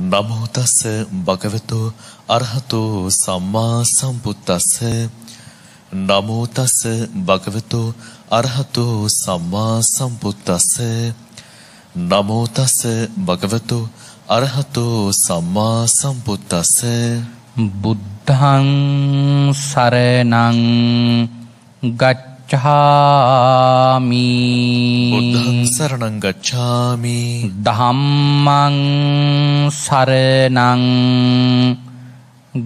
නමෝ තස්ස භගවතු අරහතෝ සම්මා සම්බුද්දස්ස. නමෝ තස්ස භගවතු අරහතෝ සම්මා සම්බුද්දස්ස. නමෝ තස්ස භගවතු අරහතෝ සම්මා සම්බුද්දස්ස. බුද්ධං සරණං ගච්ඡාමි. බුද්ධං සරණං ගච්ඡාමි. ධම්මං සරණං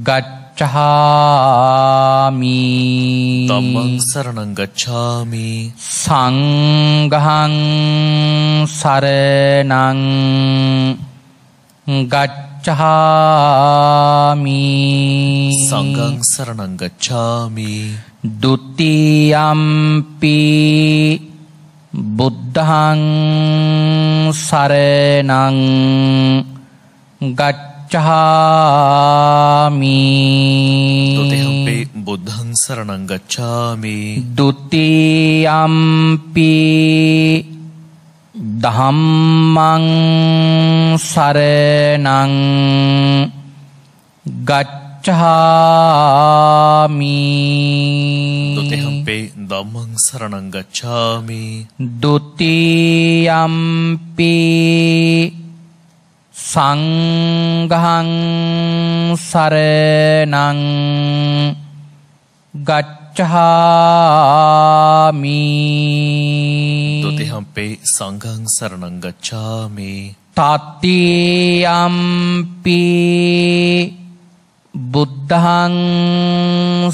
ගච්ඡාමි. ධම්මං සරණං ගච්ඡාමි. සංඝං සරණං ගච්ඡාමි. සංඝං සරණං ගච්ඡාමි. ဒုတိယံ පි බුද්ධං සරණං ගච්ඡාමි. ဒုတိယံ පි බුද්ධං සරණං ගච්ඡාමි. ဒုတိယံ පි ධම්මං සරණං ගච්ඡාමි. ဒုတိယံ පි ධම්මං සරණං ගච්ඡාමි. ဒုတိယံ පි සංඝං සරණං ගච්ඡාමි. ဒုတိယံ පි සංඝං සරණං ගච්ඡාමි. တတိယံ පි බුද්ධං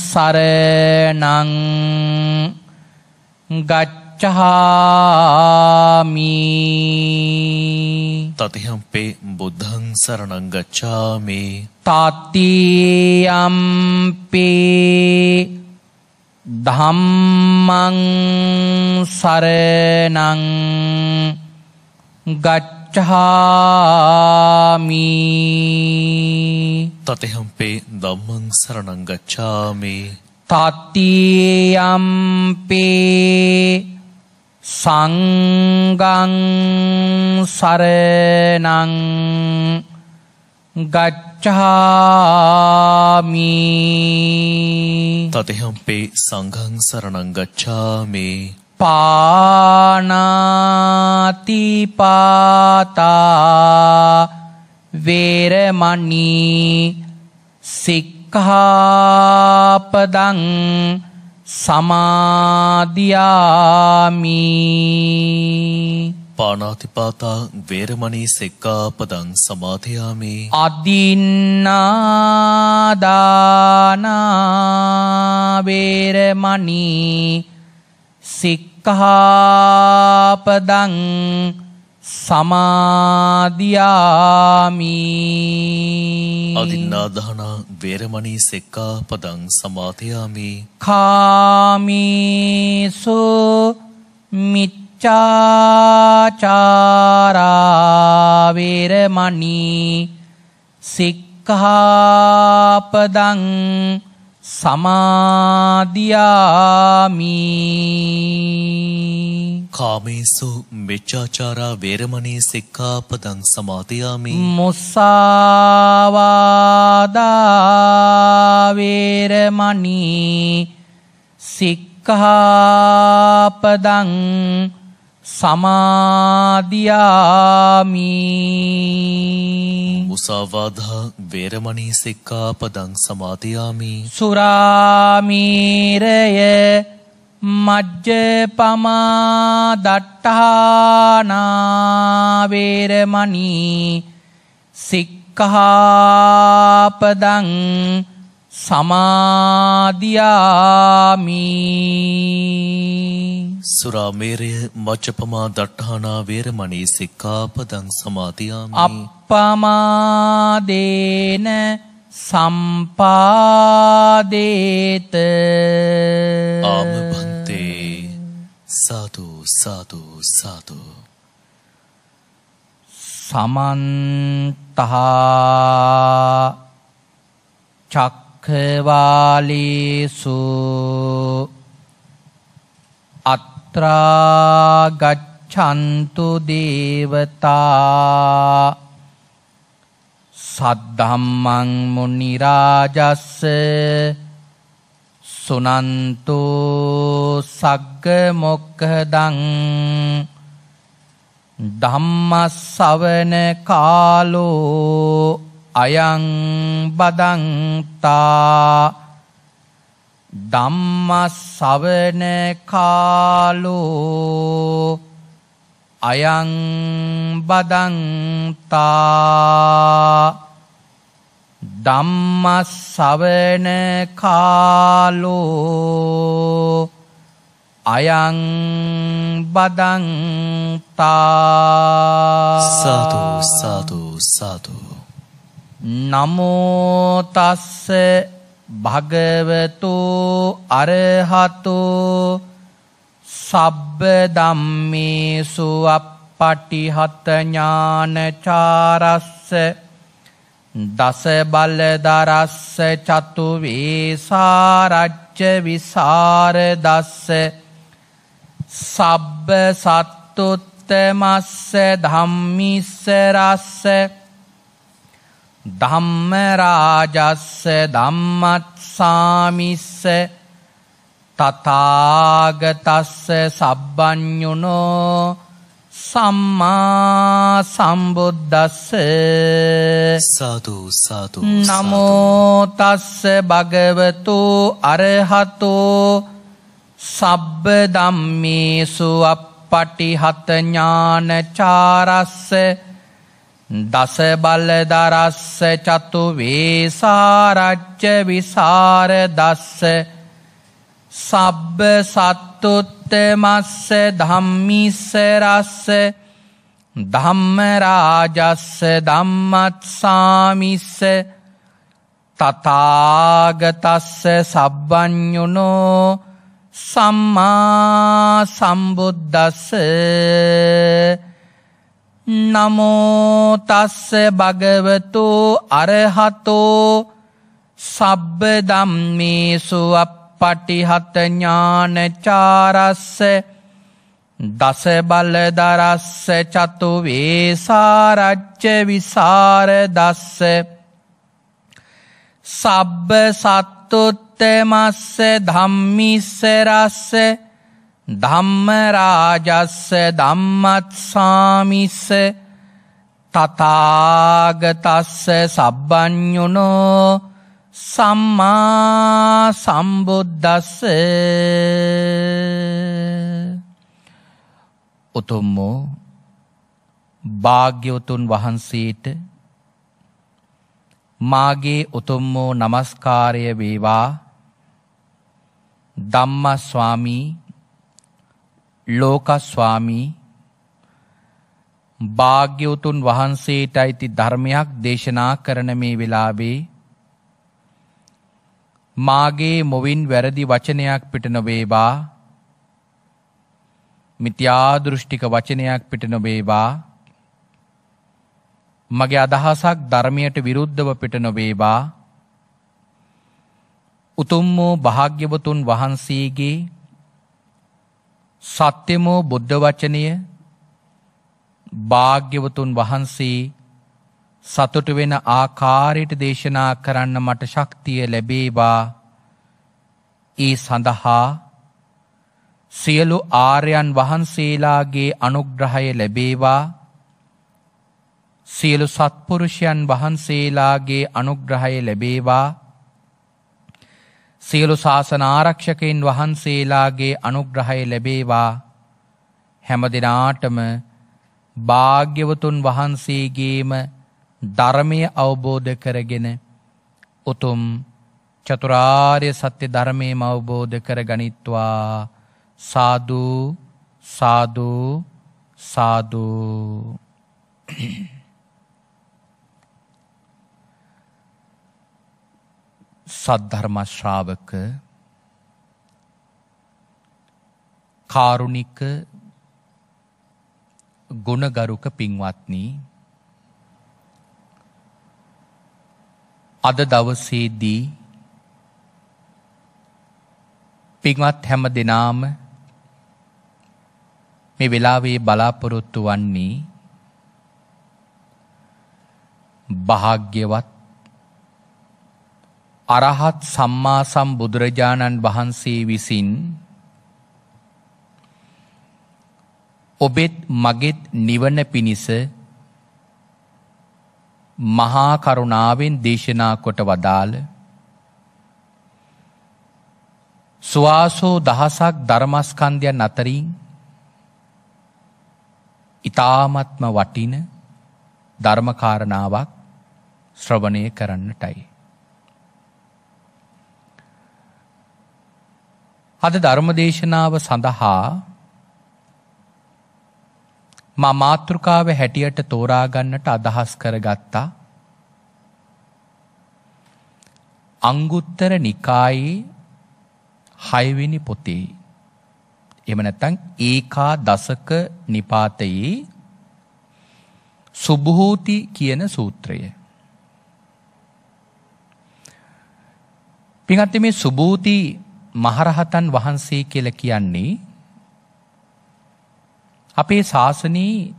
සරණං ගච්ඡාමි. တတိယံ පි බුද්ධං සරණං ගච්ඡාමි. တတိယံ පි ධම්මං සරණං ගච්ඡාමි. တတိယံ පි ධම්මං සරණං ගච්ඡාමි. တတိယံ පි සංඝං සරණං ගච්ඡාමි. တတိယံ පි සංඝං සරණං ගච්ඡාමි. පානාති පාතා වේරමණී සික්ඛාපදං සමාදියාමි. පාණාතිපාතා වේරමණී සික්ඛාපදං සමාදියාමි. අදින්නාදානා වේරමණී සික්ඛාපදං සමාදියාමි. අදින්නාදාන වේරමණී සික්ඛාපදං සමාදියාමි. කාමීසු මිච්ඡාචාරා වේරමණී සික්ඛාපදං සමාදියාමි. කාමේසු මිච්ඡාචාරා වේරමණී සික්ඛාපදං සමාදියාමි. මුසාවාදා වේරමණී සික්ඛාපදං සමාදියාමි. මුසාවාදා වේරමණී සික්ඛාපදං සමාදියාමි. සුරාමීරය මජ්ජපමා දට්ඨානා වේරමණී සික්ඛාපදං සමාදියාමි. සුරාමේරය මච්චපමා දට්ඨානා වේරමණී සික්ඛාපදං සමාදියාමි. අප්පමාදේන සම්පාදේත. ආමභන්තේ සාදු සාදු සාදු. සමන්ත චක්ඛවාලේසු අත්‍රා ගච්ඡන්තු දේවතා සද්ධම්මං මුනි රාජස්ස සුනන්තු සග්ග මොක්ඛදං ධම්මස්සවන කාලෝ අයං බදන්තා ධම්මස්සවන කාලෝ අයං බදන්තා ධම්මස්සවන කාලෝ අයං බදන්තා සාදු සාදු සාදු නමෝ තස්ස භගවතු අරහතු සබ්බ ධම්මේසු අප්පටිහත ඥානචාරස්ස දස බලදරස්ස චතු වේසාරජ්‍ය විසරදස්ස සබ්බ සත්තුත්තමස්ස ධම්මිස්ස රස්ස ධම්ම රාජස්ස ධම්මත්සාමිස්ස තථාගතස්ස සබ්බඤුනෝ සම්මා සම්බුද්දස්ස සාදු සාදු නමෝ තස්ස භගවතු අරහතෝ සබ්බ ධම්මේසු අප්පටිහත ඥානචාරස්ස දස බලදරස්ස චතු වේසාරජ්‍ය විසරදස්ස සබ්බ සත්තුත්තමස්ස ධම්මිස්ස රස්ස ධම්ම රාජස්ස ධම්මත්සාමිස්ස තථාගතස්ස සබ්බඤුනෝ සම්මා සම්බුද්දස්ස නමෝ තස්ස භගවතු අරහතෝ සබ්බ ධම්මේසු අප්පටිහත ඥානචාරස්ස දස බලදරස්ස චතු වේසාරජ්‍ය විසරදස්ස සබ්බ සත්තුත්තමස්ස ධම්මිස්ස රස්ස ධම්ම රාජස්ස ධම්මත්සාමිස්ස තථාගතස්ස සබ්බඤුනෝ සම්මා සම්බුද්දස්ස උතුම් භාග්‍යවතුන් වහන්සේට මාගේ උතුම් නමස්කාරය වේවා. ධම්ම ස්වාමී ලෝක ස්වාමී භාග්‍යවතුන් වහන්සේට අයිති ධර්මයක් දේශනා කරන මේ වෙලාවේ මාගේ මොවින් වැරදි වචනයක් පිට නොවේවා, මිත්‍යා දෘෂ්ටික වචනයක් පිට නොවේවා, මගේ අදහසක් ධර්මයට විරුද්ධව පිට නොවේවා. උතුම් වූ භාග්‍යවතුන් වහන්සේගේ සත්‍යමෝ බුද්ධ වචනය භාග්‍යවතුන් වහන්සේ සතුට වෙන ආකාරයට දේශනා කරන්න මට ශක්තිය ලැබේවා. ඒ සඳහා සියලු ආර්යයන් වහන්සේලාගේ අනුග්‍රහය ලැබේවා. සියලු සත්පුරුෂයන් වහන්සේලාගේ අනුග්‍රහය ලැබේවා. සියලු ශාසන ආරක්ෂකයන් වහන්සේලාගේ අනුග්‍රහය ලැබේවා. හැම දිනාටම භාග්‍යවතුන් වහන්සේගේම ධර්මය අවබෝධ කරගෙන උතුම් චතුරාර්ය සත්‍ය ධර්මයම අවබෝධ කරගනිත්වා. සාදු සාදු සාදු. සද්ධර්ම ශ්‍රාවක කාරුණික ගුණගරුක පින්වත්නි, අද දවසේදී පින්වත් හැම දෙනාම මේ වෙලාවේ බලාපොරොත්තු වන්නේ භාග්‍යවත් අරහත් සම්මා සම්බුදුරජාණන් වහන්සේ විසින් ඔබෙත් මගෙත් නිවන පිණිස මහා කරුණාවෙන් දේශනා කොට වදාළ සුවාසෝ දහසක් ධර්මස්කන්ධයන් අතරින් ඊ타ත්ම වටින ධර්මකාරණාවක් ශ්‍රවණය කරන්නටයි. අද ධර්මදේශනාව සඳහා මා මාතෘකාව හැටියට තෝරා ගන්නට අදහස් කරගත්තා අංගුත්තර නිකායේ 6 වෙනි පොතේ එහෙම නැත්නම් ඒකාදශක නිපාතයේ සුභූති කියන සූත්‍රය. පින්වත්නි මේ සුභූති මහරහතන් වහන්සේ කියලා කියන්නේ අපේ ශාසනයේ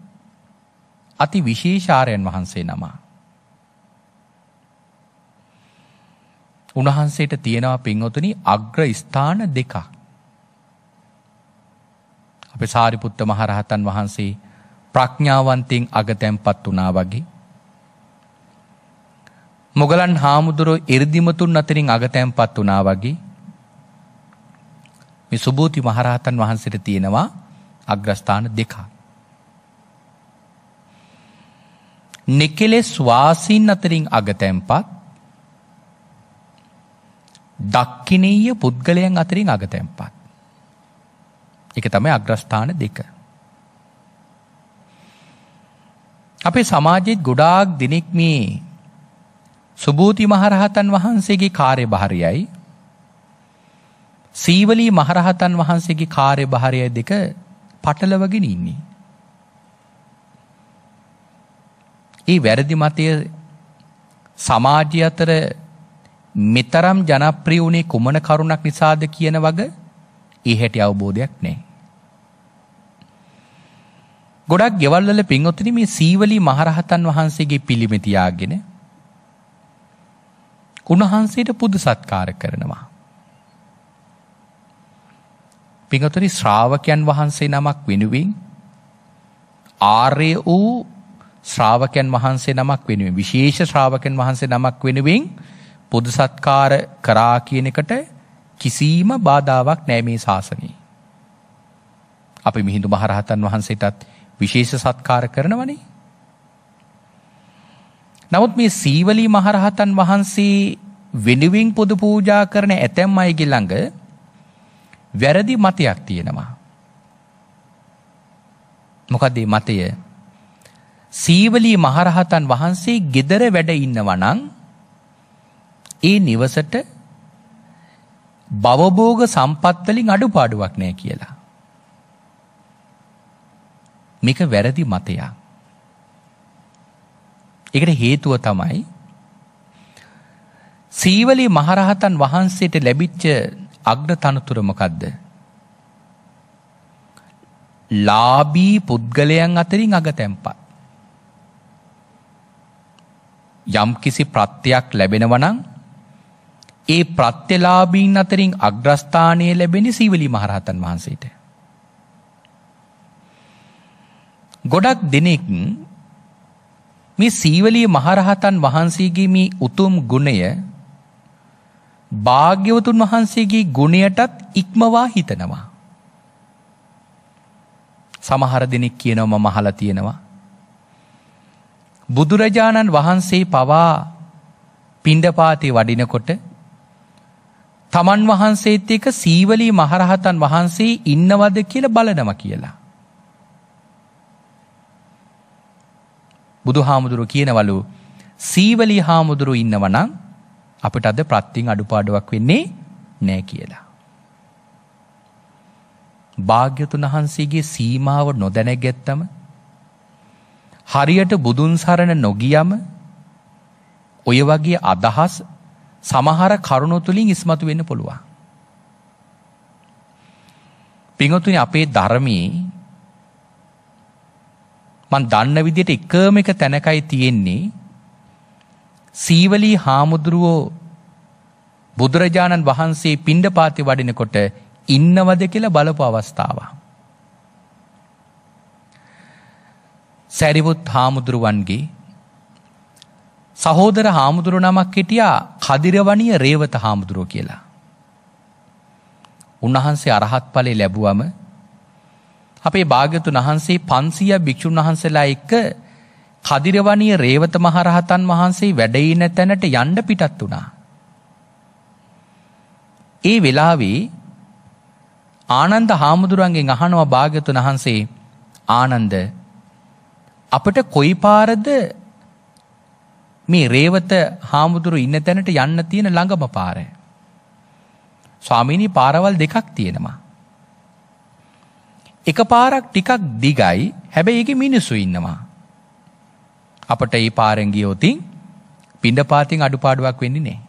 අති විශේෂාරයන් වහන්සේ නම. උන්වහන්සේට තියෙනවා පින්වතුනි අග්‍ර ස්ථාන දෙකක්. අපේ සාරිපුත්ත මහරහතන් වහන්සේ ප්‍රඥාවන්තෙන් අගතැන්පත් වුණා වගේ මොගලන් හාමුදුරුවෝ එර්දිමතුන් අතරින් අගතැන්පත් වුණා වගේ මේ සුභූති මහරහතන් වහන්සේට තියෙනවා අග්‍රස්ථාන දෙකක්. නිකලෙස් වාසීන් අතරින් අගතැන්පත් දක්ඛිනීය පුද්ගලයන් අතරින් අගතැන්පත්. ඒක තමයි අග්‍රස්ථාන දෙක. අපේ සමාජයේ ගොඩාක් දෙනෙක් මේ සුභූති මහරහතන් වහන්සේගේ කාර්යභාරයයි සීවලී මහරහතන් වහන්සේගේ කාර්යභාරයයි දෙක පටලවගෙන ඉන්නේ. ඒ වැරදි මතය සමාජය අතර මෙතරම් ජනප්‍රිය වුණේ කුමන කරුණක් නිසාද කියන වග ඒ හැටි අවබෝධයක් නැහැ. ගොඩක් ගෙවල් වල පින්වත්නි මේ සීවලී මහරහතන් වහන්සේගේ පිළිම තියාගෙන උන්වහන්සේට පුද සත්කාර කරනවා. පින්වත්නි ශ්‍රාවකයන් වහන්සේ නමක් වෙනුවෙන් ආර්ය වූ ශ්‍රාවකයන් වහන්සේ නමක් වෙනුවෙන් විශේෂ ශ්‍රාවකයන් වහන්සේ නමක් වෙනුවෙන් පුද සත්කාර කරා කියන එකට කිසිම බාධාවක් නැහැ මේ ශාසනයේ. අපි මිහිඳු මහරහතන් වහන්සේටත් විශේෂ සත්කාර කරනවනේ. නමුත් මේ සීවලී මහරහතන් වහන්සේ වෙනුවෙන් පුද පූජා කරන ඇතැම් අයගේ ළඟ වැරදි මතයක් තියෙනවා. මොකද මේ මතය සීවලී මහරහතන් වහන්සේ ගෙදර වැඩ ඉන්නවා නම් ඒ නිවසට භවභෝග සම්පත් වලින් අඩුපාඩුවක් නැහැ කියලා. මේක වැරදි මතයක්. ඒකට හේතුව තමයි සීවලී මහරහතන් වහන්සේට ලැබිච්ච අග්‍ර තනතුර මොකද්ද? ලාභී පුද්ගලයන් අතරින් අගතැන්පත්. යම් කිසි ප්‍රත්‍යක් ලැබෙනවා නම් ඒ ප්‍රත්‍යලාභීන් අතරින් අග්‍රස්ථානය ලැබෙන්නේ සීවලී මහරහතන් වහන්සේට. ගොඩක් දෙනෙක් මේ සීවලී මහරහතන් වහන්සේගේ මේ උතුම් ගුණය භාග්‍යවතුන් වහන්සේගේ ගුණයටත් ඉක්මවා හිතනවා. සමහර දෙනෙක් කියනවා මම අහලා තියෙනවා බුදුරජාණන් වහන්සේ පවා පිණ්ඩපාතේ වඩිනකොට තමන් වහන්සේත් එක්ක සීවලී මහරහතන් වහන්සේ ඉන්නවද කියලා බලනවා කියලා. බුදුහාමුදුරුවෝ කියනවලු සීවලී හාමුදුරුවෝ ඉන්නවා නම් අපිට අද ප්‍රත්‍යයෙන් අඩුපාඩුවක් වෙන්නේ නැහැ කියලා. භාග්‍යතුන් වහන්සේගේ සීමාව නොදැනගැත්තම හරියට බුදුන් සරණ නොගියම ඔය වගේ අදහස් සමහර කරුණු තුලින් ඉස්මතු වෙන්න පුළුවන්. පින්වතුනි අපේ ධර්මයේ මන් දන්න විදිහට එකම එක තැනකයි තියෙන්නේ සීවලී හාමුදුරුවෝ බුදුරජාණන් වහන්සේ පිණ්ඩපාතේ වඩිනකොට ඉන්නවද කියලා බලපු අවස්ථාවක්. සැරිපුත් හාමුදුරුවන්ගේ සහෝදර හාමුදුරු නමක් හිටියා කදිරවණිය රේවත හාමුදුරුව කියලා. උන්වහන්සේ අරහත් ඵලෙ ලැබුවම අපේ භාග්‍යතුන් වහන්සේ 500 භික්ෂුන් වහන්සේලා එක්ක කදිරවණිය රේවත මහරහතන් වහන්සේ වැඩ ඉන තැනට යන්න පිටත් වුණා. ඒ වෙලාවේ ආනන්ද හාමුදුරන්ගෙන් අහනවා භාග්‍යතුන් වහන්සේ, ආනන්ද අපිට කොයි පාරද මේ රේවත හාමුදුරු ඉන්න තැනට යන්න තියෙන ළඟම පාර? ස්වාමීනි පාරවල් දෙකක් තියෙනවා. එක පාරක් ටිකක් දිගයි, හැබැයි ඒකේ මිනිස්සු ඉන්නවා. අපට මේ පාරෙන් ගියොත් පිණ්ඩපාතෙන් අඩුපාඩුවක් වෙන්නේ නැහැ.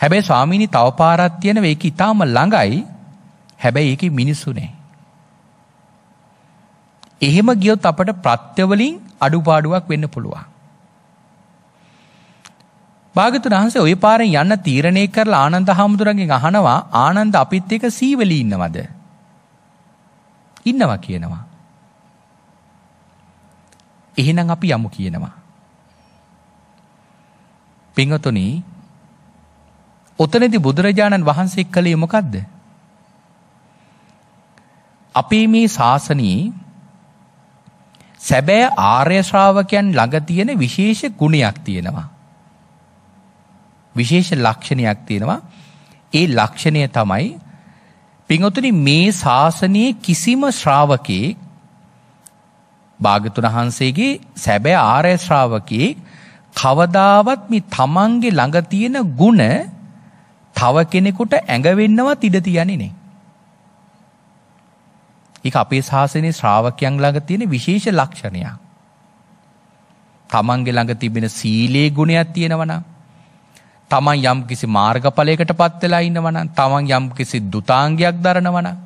හැබැයි ස්වාමීනි තව පාරක් තියෙනවා, ඒක ඊටාම ළඟයි, හැබැයි ඒකේ මිනිස්සු නැහැ. එහෙම ගියොත් අපට ප්‍රත්‍ය වලින් අඩුපාඩුවක් වෙන්න පුළුවන්. භාග්‍යවතුන් වහන්සේ ওই පාරෙන් යන්න තීරණය කරලා ආනන්ද හාමුදුරන්ගෙන් අහනවා, ආනන්ද අපිත් එක්ක සීවලී ඉන්නවද? ඉන්නවා කියනවා. එහෙනම් අපි යමු කියනවා. පින්වතුනි, ඔතනදී බුදුරජාණන් වහන්සේ කළේ මොකද්ද? අපේ මේ ශාසනයේ සැබෑ ආර්ය ශ්‍රාවකයන් ළඟ තියෙන විශේෂ ගුණයක් තියෙනවා. විශේෂ ලක්ෂණයක් තියෙනවා. ඒ ලක්ෂණය තමයි පින්වතුනි මේ ශාසනයේ කිසිම ශ්‍රාවකෙක් භාග්‍යවතුන් වහන්සේගේ සැබෑ ආර්ය ශ්‍රාවකෙක් කවදාවත් මේ තමන්ගේ ළඟ තියෙන ගුණ තව කෙනෙකුට ඇඟවෙන්නවත් ඉඩ තියන්නේ නැහැ. ඒක අපේ ශාසනයේ ශ්‍රාවකයන් ළඟ තියෙන විශේෂ ලක්ෂණයක්. තමන්ගේ ළඟ තිබෙන සීලේ ගුණයක් තියෙනවා නම්, තමන් යම් කිසි මාර්ගඵලයකටපත් වෙලා ඉන්නවා නම්, තමන් යම් කිසි දුතාංගයක් දරනවා නම්,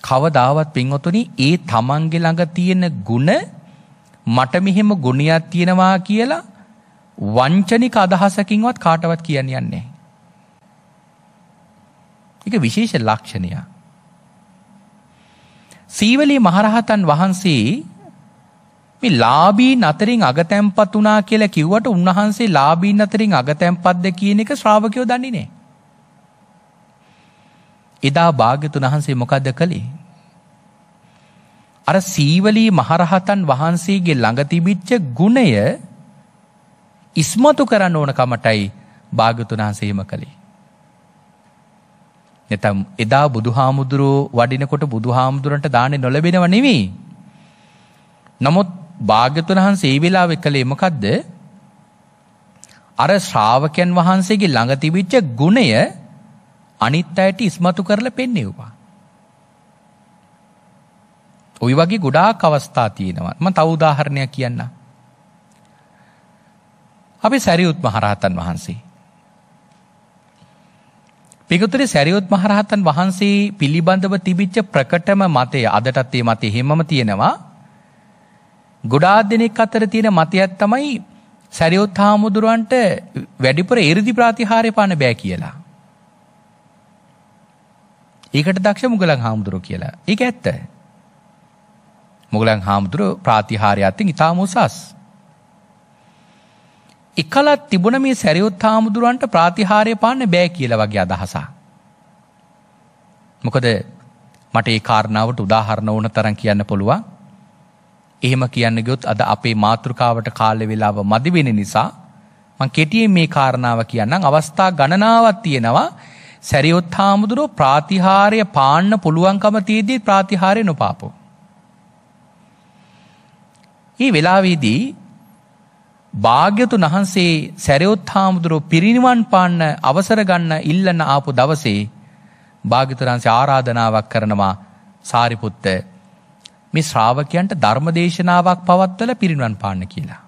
කවදාවත් පින්වතුනි ඒ තමන්ගේ ළඟ තියෙන ගුණ මට මෙහෙම ගුණයක් තියෙනවා කියලා වංචනික අදහසකින්වත් කාටවත් කියන්නේ නැහැ. ඒක විශේෂ ලක්ෂණයක්. සීවලී මහරහතන් වහන්සේ මේ ලාභීන් අතරින් අගතැන්පත් වුණා කියලා කිව්වට උන්වහන්සේ ලාභීන් අතරින් අගතැන්පත්ද කියන එක ශ්‍රාවකයෝ දන්නේ නැහැ. එදා භාග්‍යවතුන් වහන්සේ මොකද්ද කළේ? අර සීවලී මහරහතන් වහන්සේගේ ළඟ තිබිච්ච ගුණය ඉස්මතු කරන්න ඕන කමටයි භාග්‍යවතුන් වහන්සේ එහෙම කළේ. නැත්නම් එදා බුදුහාමුදුරුවෝ වඩිනකොට බුදුහාමුදුරන්ට දාන්නේ නොලැබෙනව නෙවෙයි. නමුත් භාග්‍යවතුන් වහන්සේ ඒ වෙලාවේ කළේ මොකද්ද? අර ශ්‍රාවකයන් වහන්සේගේ ළඟ තිබිච්ච ගුණය අනිත් අයට ඉස්මතු කරලා පෙන්වුවා. ওই වගේ ගොඩාක් අවස්ථා තියෙනවා. මම තව උදාහරණයක් කියන්නම්. අපි සරියුත් මහරහතන් වහන්සේ. පිටුතරේ සරියුත් මහරහතන් වහන්සේ පිළිබඳව තිබිච්ච ප්‍රකටම මතය අදටත් ඒ මතය හැමම තියෙනවා. ගොඩාක් දෙනෙක් අතර තියෙන මතයක් තමයි සරියුත් හාමුදුරුවන්ට වැඩිපුර 이르දි ප්‍රතිහාරය පාන්න බෑ කියලා. ඒකට දක්ෂ මුගලන් හාමුදුරුවෝ කියලා. ඒක ඇත්ත. මුගලන් හාමුදුරුවෝ ප්‍රතිහාරය අතින් ඉතාම උසස්. එකලත් තිබුණ මේ සරියුත් හාමුදුරුවන්ට ප්‍රතිහාරය පාන්න බෑ කියලා වගේ අදහසක්. මොකද මට ඒ කාරණාවට උදාහරණ ඕන තරම් කියන්න පුළුවන්. එහෙම කියන්න ගියොත් අද අපේ මාතෘකාවට කාල වේලාව මදි වෙන නිසා මම කෙටියෙන් මේ කාරණාව කියන්නම්. අවස්ථා ගණනාවක් තියෙනවා සරියුත් හාමුදුරුවෝ ප්‍රතිහාරය පාන්න පුළුවන්කම තියදී ප්‍රතිහාරය නොපාපෝ. මේ වෙලාවේදී භාග්‍යවතුන් වහන්සේ සරියුත් හාමුදුරුවෝ පිරිනිවන් පාන්න අවසර ගන්න ඉල්ලන ආපු දවසේ භාග්‍යවතුන් වහන්සේ ආරාධනාවක් කරනවා, සාරිපුත්ත මේ ශ්‍රාවකයන්ට ධර්ම දේශනාවක් පවත්වලා පිරිනිවන් පාන්න කියලා.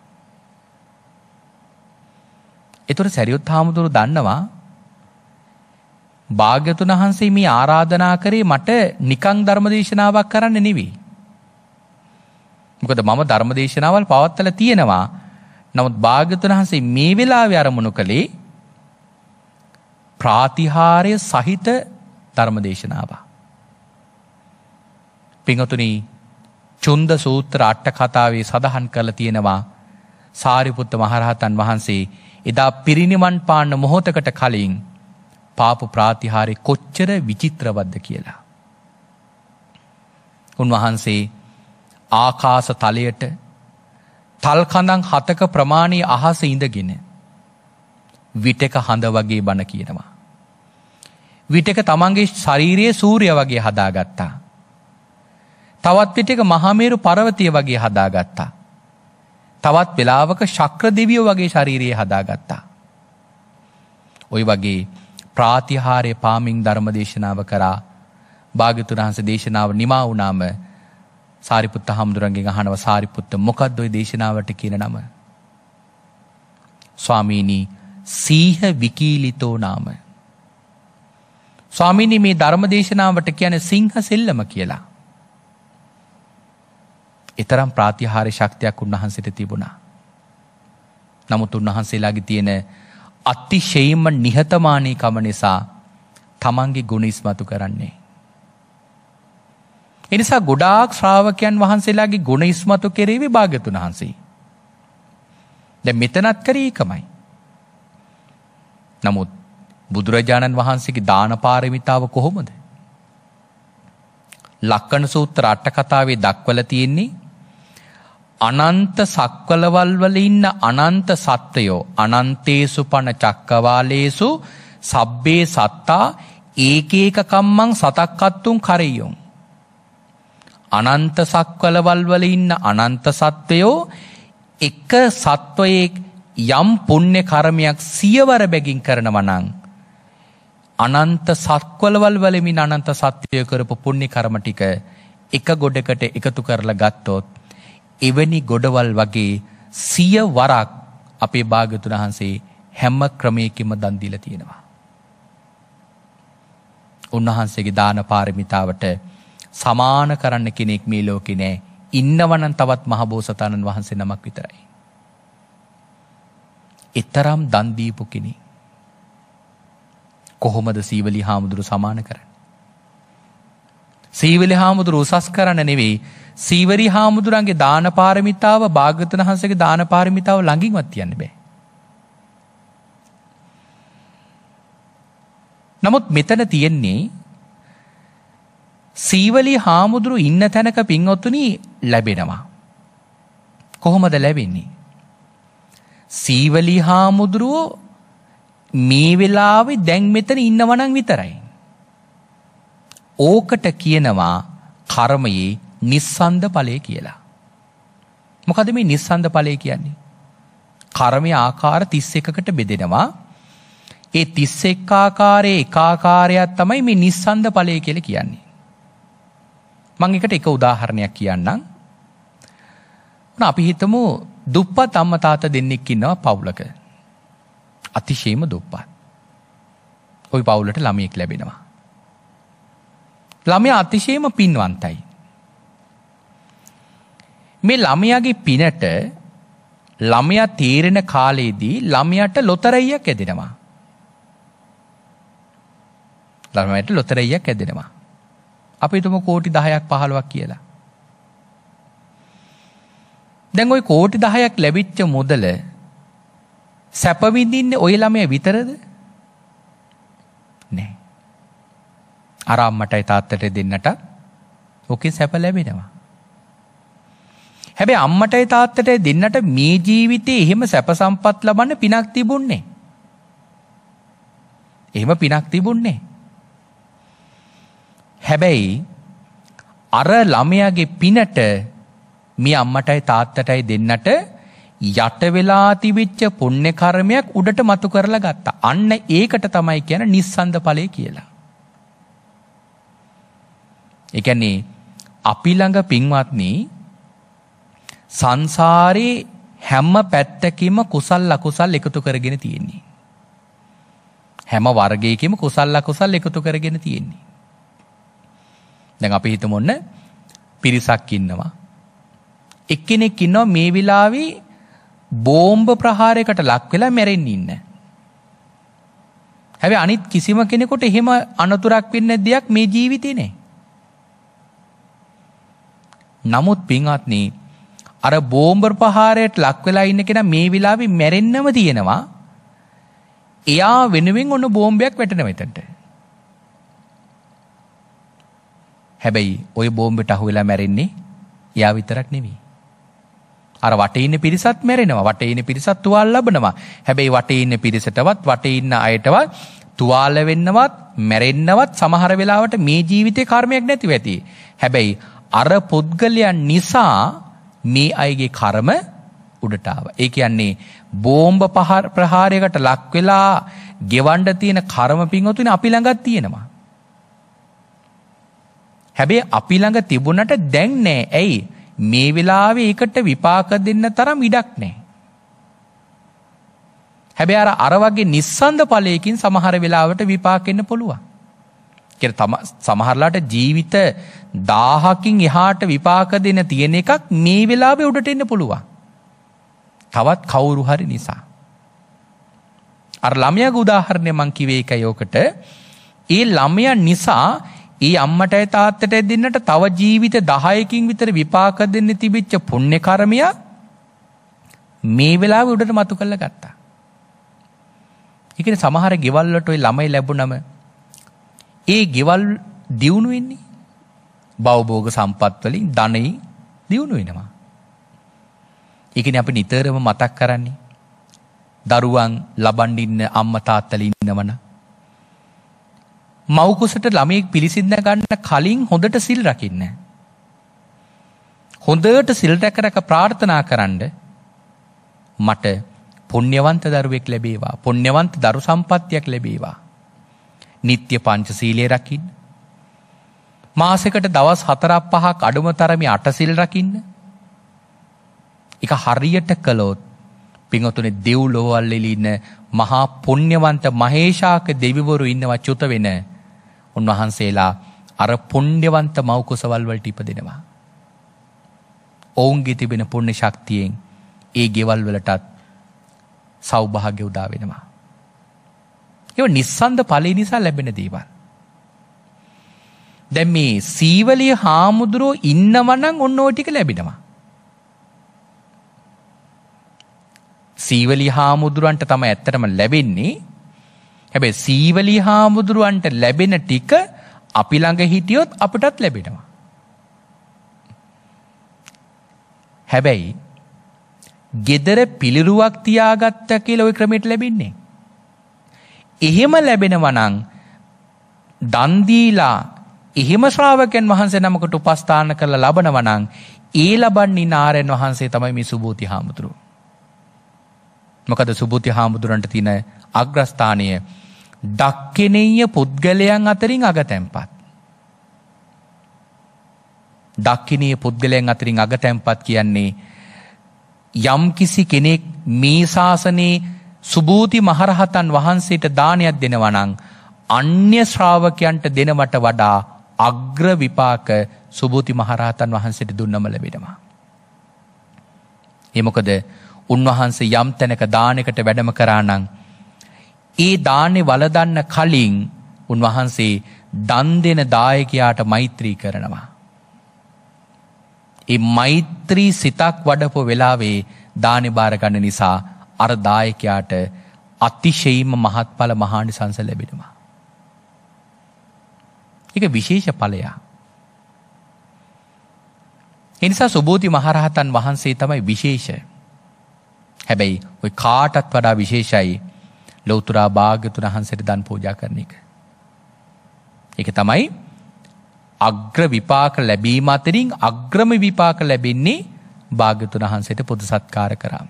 ඒතර සරියුත් හාමුදුරුවෝ දන්නවා භාග්‍යවතුන් වහන්සේ මේ ආරාධනා කරේ මට නිකං ධර්ම දේශනාවක් කරන්න නෙවෙයි. මොකද මම ධර්ම දේශනාවල් පවත්වලා තියෙනවා. නමුත් භාග්‍යවතුන් වහන්සේ මේ වෙලාවේ අරමුණු කළේ ප්‍රාතිහාර්ය සහිත ධර්ම දේශනාව. පින්වතුනි, චුන්ද සූත්‍ර අට කතාවේ සඳහන් කරලා තියෙනවා සාරිපුත්ත මහරහතන් වහන්සේ එදා පිරිනිවන් පාන්න මොහොතකට කලින් පාපු ප්‍රාතිහාර්ය කොච්චර විචිත්‍රවත්ද කියලා. උන්වහන්සේ ආකාශ තලයට තල් කඳන් 7ක ප්‍රමාණයේ අහස ඉඳගෙන විටක හඳ වගේ බණ කියනවා. විටක තමන්ගේ ශරීරයේ සූර්ය වගේ හදාගත්තා. තවත් විටක මහමේරු පර්වතය වගේ හදාගත්තා. තවත් වෙලාවක ශක්‍ර දෙවියෝ වගේ ශරීරයේ හදාගත්තා. ওই වගේ ප්‍රාතිහාර්ය පාමින් ධර්ම දේශනාව කරා. භාග්‍යවතුන් වහන්සේ දේශනාව නිමා වුණාම සාරිපුත්ත හාමුදුරන්ගෙන් අහනවා, සාරිපුත්ත මොකක්ද ওই දේශනාවට කියන නම? ස්වාමීනි, සීහ විකීලිතෝ නාම. ස්වාමීනි, මේ ධර්ම දේශනාවට කියන්නේ සිංහ සෙල්ලම කියලා. ඊතරම් ප්‍රාතිහාර්ය ශක්තියක් උන්වහන්සේට තිබුණා. නමුත් උන්වහන්සේලාගේ තියෙන අතිශයින්ම නිහතමානීකම නිසා තමන්ගේ ගුණ ඉස්මතු කරන්නේ. ඒ නිසා ගොඩාක් ශ්‍රාවකයන් වහන්සේලාගේ ගුණ ඉස්මතු කෙරෙවි භාග්‍යවතුන් වහන්සේ. දැන් මෙතනත් කරේ ඒකමයි. නමුත් බුදුරජාණන් වහන්සේගේ දාන පාරමිතාව කොහොමද? ලක්කන සූත්‍ර අට කතාවේ දක්වලා තියෙන්නේ අනන්ත සක්වලවල් වල ඉන්න අනන්ත සත්වයෝ අනන්තේසු පන චක්කවාලේසු සබ්බේ සත්තා ඒකේක කම්මං සතක්කත්තුන් කරෙයොන්. අනන්ත සක්වලවල් වල ඉන්න අනන්ත සත්වයෝ එක සත්වයෙක් යම් පුණ්‍ය කර්මයක් සියවර බැගින් කරනවා නම් අනන්ත සක්වලවල් වලමින් අනන්ත සත්වය කරපු පුණ්‍ය කර්ම ටික එක ගොඩකට එකතු කරලා ගත්තොත් එවැනි ගොඩවල් වගේ 100 වරක් අපේ භාග්‍යවතුන් වහන්සේ හැම ක්‍රමයකින්ම දන් දීලා තියෙනවා. උන්වහන්සේගේ දාන පාරමිතාවට සමාන කරන්න කෙනෙක් මේ ලෝකේ නෑ. ඉන්නවනම් තවත් මහබෝසතාණන් වහන්සේ නමක් විතරයි. ඊතරම් දන් දීපු කෙනෙක් කොහොමද සීවලි හාමුදුරු සමාන කරන්නේ? සීවලි හාමුදුරු උසස් කරන්න නෙවෙයි, සීවලි හාමුදුරන්ගේ දාන පාරමිතාව භාග්‍යවතුන් වහන්සේගේ දාන පාරමිතාව ළඟින්වත් තියන්න බෑ. නමුත් මෙතන තියෙන්නේ සීවලි හාමුදුරු ඉන්න තැනක පින්වත්තුනි ලැබෙනවා. කොහොමද ලැබෙන්නේ? සීවලි හාමුදුරුවෝ මේ වෙලාවේ දැන් මෙතන ඉන්නවනම් විතරයි. ඕකට කියනවා කර්මයේ නිස්සන්ද ඵලය කියලා. මොකද මේ නිස්සන්ද ඵලය කියන්නේ? කර්මයේ ආකාර 31කට බෙදෙනවා. ඒ 31 ආකාරයේ එක ආකාරයක් තමයි මේ නිස්සන්ද ඵලය කියලා කියන්නේ. මම එකට එක උදාහරණයක් කියන්නම්. අපි හිතමු දුප්පත් අම්මා තාත්තා දෙන්නෙක් ඉන්නවා පවුලක. අතිශයම දුප්පත්. ওই පවුලට ළමයෙක් ලැබෙනවා. ළමයා අතිශයම පින්වන්තයි. මේ ළමයාගේ පිනට ළමයා තීරණ කාලයේදී ළමයාට ලොතරැයියක් ඇදෙනවා. ළමයාට ලොතරැයියක් ඇදෙනවා. අපි හිතමු කෝටි 10ක් 15ක් කියලා. දැන් ওই කෝටි 10ක් ලැබිච්ච මුදල සැප විඳින්නේ ওই ළමයා විතරද? නෑ. අර අම්මටයි තාත්තටයි දෙන්නට ඔකේ සැප ලැබෙනවා. හැබැයි අම්මටයි තාත්තටයි දෙන්නට මේ ජීවිතේ එහෙම සැප සම්පත් ලබන්න පිනක් තිබුණේ. එහෙම පිනක් තිබුණේ. හැබැයි අර ළමයාගේ පිනට මේ අම්මටයි තාත්තටයි දෙන්නට යට වෙලා තිබිච්ච පුණ්‍ය කර්මයක් උඩට මතු කරලා ගත්තා. අන්න ඒකට තමයි කියන්නේ නිස්සන්ද ඵලය කියලා. ඒ කියන්නේ අපි ළඟ පින්වත්නි සංසාරේ හැම පැත්තකින්ම කුසල් අකුසල් එකතු කරගෙන තියෙන්නේ. හැම වර්ගයකින්ම කුසල් අකුසල් එකතු කරගෙන තියෙන්නේ. දැන් අපි හිතමු ඔන්න පිරිසක් ඉන්නවා. එක්කෙනෙක් ඉන්නවා මේ වෙලාවේ බෝම්බ ප්‍රහාරයකට ලක් වෙලා මැරෙන්න ඉන්න. හැබැයි අනිත් කිසිම කෙනෙකුට එහෙම අනතුරක් වෙන්නේ දෙයක් මේ ජීවිතේ නෑ. නමුත් පින්වත්නි අර බෝම්බ ප්‍රහාරයට ලක් වෙලා ඉන්න කෙනා මේ වෙලාවේ මැරෙන්නම තියෙනවා. එයා වෙනුවෙන් ඔන්න බෝම්බයක් වැටෙනවා එතනට. හැබැයි ওই බෝම්බෙට අහුවෙලා මැරෙන්නේ එයා විතරක් නෙවෙයි. අර වටේ ඉන්න පිරිසත් මැරෙනවා. වටේ ඉන්න පිරිසත් තුවාල ලබනවා. හැබැයි වටේ ඉන්න පිරිසටවත් වටේ ඉන්න අයටවත් තුවාල වෙන්නවත් මැරෙන්නවත් සමහර වෙලාවට මේ ජීවිතේ කර්මයක් නැතිව ඇති. හැබැයි අර පුද්ගලයන් නිසා මේ අයගේ කර්ම උඩට ආවා. ඒ කියන්නේ බෝම්බ ප්‍රහාරයකට ලක් වෙලා ගෙවන්න තියෙන කර්ම පින්වතුනි අපි ළඟත් තියෙනවා. හැබැයි අපි ළඟ තිබුණට දැන් නෑ. ඇයි? මේ වෙලාවේ ඒකට විපාක දෙන්න තරම් ඉඩක් නැහැ. හැබැයි අර වගේ නිස්සන්ද ඵලයකින් සමහර වෙලාවට විපාක එන්න පුළුවන්. සමහරලාට ජීවිත 1000කින් එහාට විපාක දෙන තියෙන එකක් මේ වෙලාවේ උඩට එන්න පුළුවන්. තවත් කවුරු හරි නිසා. අර ළමයාගේ උදාහරණය මං කිව්වේ ඒකයි ඔකට. ඒ ළමයා නිසා ඒ අම්මටයි තාත්තටයි දෙන්නට තව ජීවිත 10කින් විතර විපාක දෙන්න තිබිච්ච පුණ්‍ය කර්මය මේ වෙලාවේ උඩට මතු කරලා ගත්තා. ඒ කියන්නේ සමහර ගෙවල් වලට ওই ළමයි ලැබුණම ඒ ගෙවල් දියුණු වෙන්නේ භවභෝග සම්පත් වලින් ධනෙයි දියුණු වෙනවා. ඒ කියන්නේ අපි නිතරම මතක් කරන්නේ දරුවන් ලබන් ඉන්න අම්මා තාත්තලා ඉන්නවනම් මව් කුසට ළමයෙක් පිළිසිඳ ගන්න කලින් හොඳට සිල් රකින්න. හොඳට සිල් රැක ප්‍රාර්ථනා කරන්න මට පුණ්‍යවන්ත දරුවෙක් ලැබේවා. පුණ්‍යවන්ත දරු සම්පත්තියක් ලැබේවා. නිත්‍ය පංචශීලයේ රකින්න. මාසෙකට දවස් 4-5ක් අඩුම තරමේ 8 සිල් රකින්න. ඒක හරියට කළොත් පින්වතුනි දෙව්ලොවල් ඉන්න මහා පුණ්‍යවන්ත මහේශාක දෙවිවරු ඉන්නවා චුත වෙන. උන්වහන්සේලා අර පුණ්‍යවන්ත මව් කුසවල් වලට ඉපදෙනවා. ඔවුන්ගේ තිබෙන පුණ්‍ය ශක්තියෙන් ඒ ගෙවල් වලටත් සෞභාග්‍ය උදා වෙනවා. ඒක නිස්සන්ද ඵලෙ නිසා ලැබෙන දේවල්. දැන් මේ සීවලිය හාමුදුරුවෝ ඉන්නවනම් ඔන්න ඔය ටික ලැබෙනවා. සීවලිය හාමුදුරුවන්ට තමයි ඇත්තටම ලැබෙන්නේ. හැබැයි සීවලිය හාමුදුරුවන්ට ලැබෙන ටික අපි ළඟ හිටියොත් අපටත් ලැබෙනවා. හැබැයි gedara පිළිරුවක් තියාගත්ත කියලා ওই ක්‍රමයට ලැබෙන්නේ. එහෙම ලැබෙනවා නම් දන් දීලා එහෙම ශ්‍රාවකයන් වහන්සේ නමකට උපස්ථාන කරලා ලබනවා නම් ඒ ලබන්නේ නාරයන් වහන්සේ තමයි මේ සුභූති හාමුදුරුවෝ. මොකද සුභූති හාමුදුරන්ට තියෙන අග්‍රස්ථානය දක්ඛිනීය පුද්ගලයන් අතරින් අගතැන්පත්. දක්ඛිනීය පුද්ගලයන් අතරින් අගතැන්පත් කියන්නේ යම් කිසි කෙනෙක් මේ ශාසනයේ සුභූති මහරහතන් වහන්සේට දානයක් දෙනවා නම් අන්‍ය ශ්‍රාවකයන්ට දෙනවට වඩා අග්‍ර විපාක සුභූති මහරහතන් වහන්සේට දුන්නම ලැබෙනවා. ඒ මොකද උන්වහන්සේ යම් තැනක දානයකට වැඩම කරා නම් ඒ දානේ වළඳන්න කලින් උන්වහන්සේ දන් දෙන දායකයාට මෛත්‍රී කරනවා. ඒ මෛත්‍රී සිතක් වඩපු වෙලාවේ දානේ බාර ගන්න නිසා අර දායකයාට අතිශයින්ම මහත්ඵල මහානිසංස ලැබෙනවා. ඒක විශේෂ ඵලයක්. ඒ නිසා සුභූති මහරහතන් වහන්සේ තමයි විශේෂ. හැබැයි ඔය කාටත් වඩා විශේෂයි ලෞතර භාග්‍යතුන් වහන්සේට දන් පූජා කරන එක. ඒක තමයි අග්‍ර විපාක ලැබීම අතරින් අග්‍රම විපාක ලැබෙන්නේ භාග්‍යතුන් වහන්සේට පොදු සත්කාර කරාම.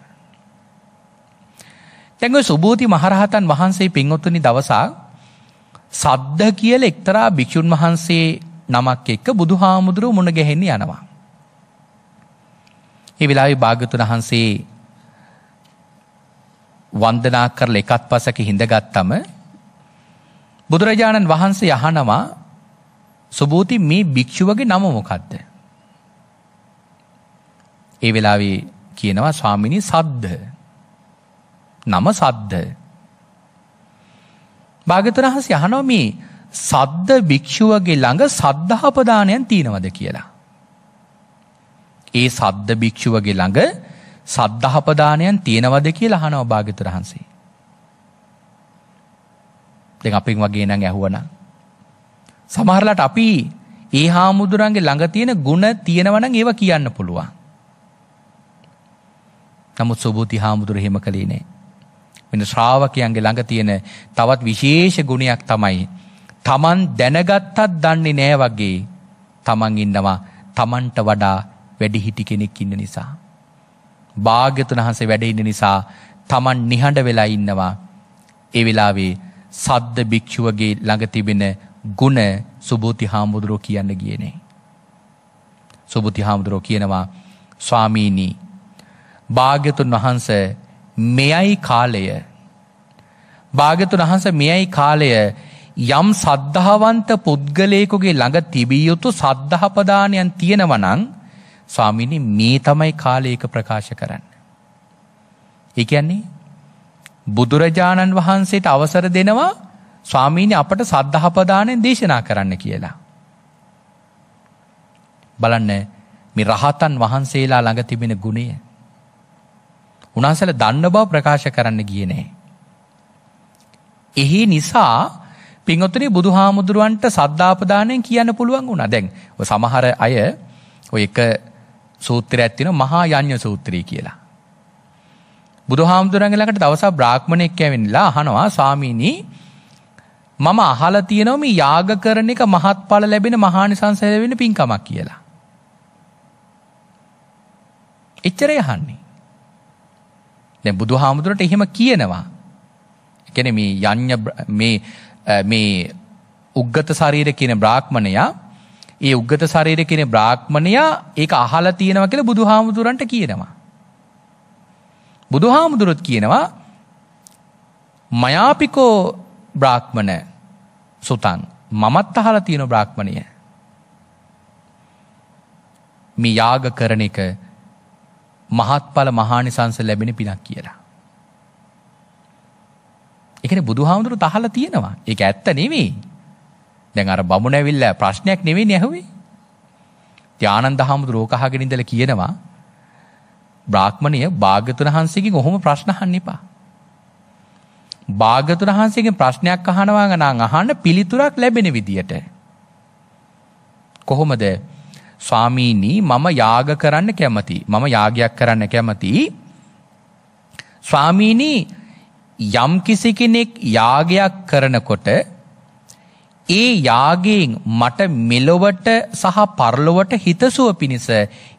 දැන් ඔය සුභූති මහරහතන් වහන්සේ පින්වත්නි දවසක් සද්ද කියලා එක්තරා භික්ෂුන් වහන්සේ නමක් එක්ක බුදුහාමුදුරුවෝ මුණ ගැහෙන්න යනවා. ඒ වෙලාවේ භාග්‍යතුන් වහන්සේ වන්දනා කරලා එකත් පසක හිඳගත්තම බුදුරජාණන් වහන්සේ අහනවා සුභූති මේ භික්ෂුවගේ නම මොකද්ද? ඒ වෙලාවේ කියනවා ස්වාමිනී සද්ද. නම සද්ද. භාග්‍යවතුන් වහන්සේ අහනවා මේ සද්ද භික්ෂුවගේ ළඟ සද්ධාපදානයන් තියෙනවද කියලා. ඒ සද්ද භික්ෂුවගේ ළඟ සද්ධාපදානයන් තියෙනවද කියලා අහනවා භාග්‍යවතුන් වහන්සේ. දැන් අපින් වගේ නම් ඇහුවනම් සමහරලාට අපි ඒ හාමුදුරන්ගේ ළඟ තියෙන ಗುಣ තියෙනවා නම් ඒවා කියන්න පුළුවන්. නමුත් සුභූති හාමුදුර එහෙම කළේ නෑ. වෙන ශ්‍රාවකයන්ගේ ළඟ තියෙන තවත් විශේෂ ගුණයක් තමයි තමන් දැනගත්තත් දන්නේ නෑ වගේ තමන් ඉන්නවා තමන්ට වඩා වැඩිහිටි කෙනෙක් ඉන්න නිසා. භාග්‍යවතුන් වහන්සේ වැඩ ඉන්න නිසා තමන් නිහඬ වෙලා ඉන්නවා. ඒ වෙලාවේ සද්ද භික්ෂුවගේ ළඟ තිබෙන ගුණ සුභූති හාමුදුරුවෝ කියන්න ගියේ නෑ. සුභූති හාමුදුරුවෝ කියනවා ස්වාමීනි භාග්‍යවතුන් වහන්සේ මෙයයි කාලය. භාග්‍යවතුන් වහන්සේ මෙයයි කාලය යම් සද්ධාවන්ත පුද්ගලයෙකුගේ ළඟ තිබිය යුතු සද්ධාපදානයන් තියෙනවා නම් ස්වාමීනි මේ තමයි කාලයක ප්‍රකාශ කරන්න. ඒ කියන්නේ බුදුරජාණන් වහන්සේට අවසර දෙනවා ස්වාමීනි අපට සද්ධාපදානයෙන් දේශනා කරන්න කියලා. බලන්න මේ රහතන් වහන්සේලා ළඟ තිබෙන ගුණය. උන්වහන්සේලා දන්න බව ප්‍රකාශ කරන්න ගියේ නැහැ. එහි නිසා පින්වත්නි බුදුහාමුදුරුවන්ට සද්ධාපදානයෙන් කියන්න පුළුවන් වුණා. දැන් ඔය සමහර අය ඔය එක සූත්‍රයක් තියෙනවා මහා යඤ්ඤ සූත්‍රය කියලා. බුදුහාමුදුරන්ගේ ළඟට දවසක් බ්‍රාහ්මණෙක් ඇවිල්ලා අහනවා ස්වාමීනි මම අහලා තියෙනවා මේ යාග කරන එක මහත්ඵල ලැබෙන මහානිසංස ලැබෙන පින්කමක් කියලා. එච්චරයි අහන්නේ. දැන් බුදුහාමුදුරට එහෙම කියනවා. ඒ කියන්නේ මේ යඤ්ඤ මේ උග්ගත ශරීර කියන බ්‍රාහ්මණයා ඒ උග්ගත ශරීර කියන බ්‍රාහ්මණයා ඒක අහලා තියෙනවා කියලා බුදුහාමුදුරන්ට කියනවා. බුදුහාමුදුරුවෝ කියනවා මයාපිකෝ බ්‍රාහ්මණ සුතං මමත් අහලා තියෙන බ්‍රාහ්මණය මේ යාග කරන එක මහත්ඵල මහානිසංස ලැබෙන පිනක් කියලා. ඒ කියන්නේ බුදුහාමුදුරුවෝ අහලා තියෙනවා. ඒක ඇත්ත නෙවෙයි. දැන් අර බමුණ ඇවිල්ලා ප්‍රශ්නයක් නෙවෙයි ඇහුවේ. ධානන්ද හාමුදුරුවෝ කහගෙන ඉඳලා කියනවා බ්‍රාහ්මණය භාග්‍යවතුන් වහන්සේගෙන් ඔහොම ප්‍රශ්න අහන්න එපා. භාග්‍යවතුන් වහන්සේගෙන් ප්‍රශ්නයක් අහනවා නම් අහන්න පිළිතුරක් ලැබෙන විදියට. කොහොමද? ස්වාමීනි මම යාග කරන්න කැමති. මම යාගයක් කරන්න කැමති. ස්වාමීනි යම් කිසි කෙනෙක් යාගයක් කරනකොට ඒ යාගයෙන් මට මෙලොවට සහ පරලොවට හිතසුව පිණිස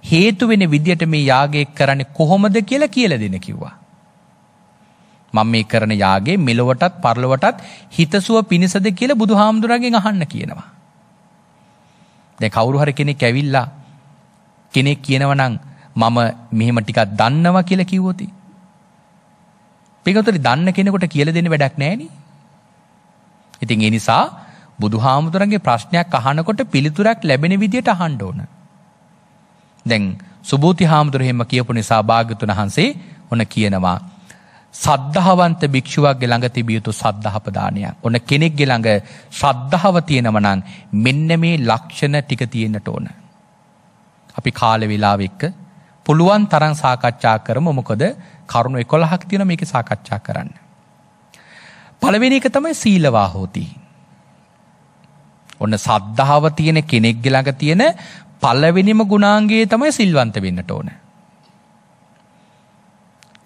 හේතු වෙන විදියට මේ යාගය කරන්නේ කොහොමද කියලා දෙන්න කිව්වා. මම මේ කරන යාගේ මෙලොවටත් පරලොවටත් හිතසුව පිණිසද කියලා බුදුහාමුදුරන්ගෙන් අහන්න කියනවා. දැන් කවුරු හරි කෙනෙක් ඇවිල්ලා කෙනෙක් කියනවා නම් මම මෙහෙම ටිකක් දන්නවා කියලා කිව්වොත් පිටුතරි දන්න කෙනෙකුට කියලා දෙන්න වැඩක් නැහැ නේ. ඉතින් ඒ නිසා බුදුහාමුදුරන්ගේ ප්‍රශ්නයක් අහනකොට පිළිතුරක් ලැබෙන විදියට අහන්න ඕන. දැන් සුභූති හාමුදුරුවෝ එහෙම කියපු නිසා භාග්‍යවතුන් වහන්සේ ඔන්න කියනවා සද්ධාවන්ත භික්ෂුවක්ගේ ළඟ තිබිය යුතු සද්ධාපදානයක්. ඔන්න කෙනෙක්ගේ ළඟ ශ්‍රද්ධාව තියෙනවා නම් මෙන්න මේ ලක්ෂණ ටික තියෙන්නට ඕන. අපි කාල වේලාව එක්ක පුළුවන් තරම් සාකච්ඡා කරමු. මොකද කරුණු 11ක් තියෙනවා මේකේ සාකච්ඡා කරන්න. පළවෙනි එක තමයි සීලවා හෝති. ඔන්න සද්ධාව තියෙන කෙනෙක්ගේ ළඟ තියෙන පළවෙනිම ගුණාංගය තමයි සිල්වන්ත වෙන්නට ඕන.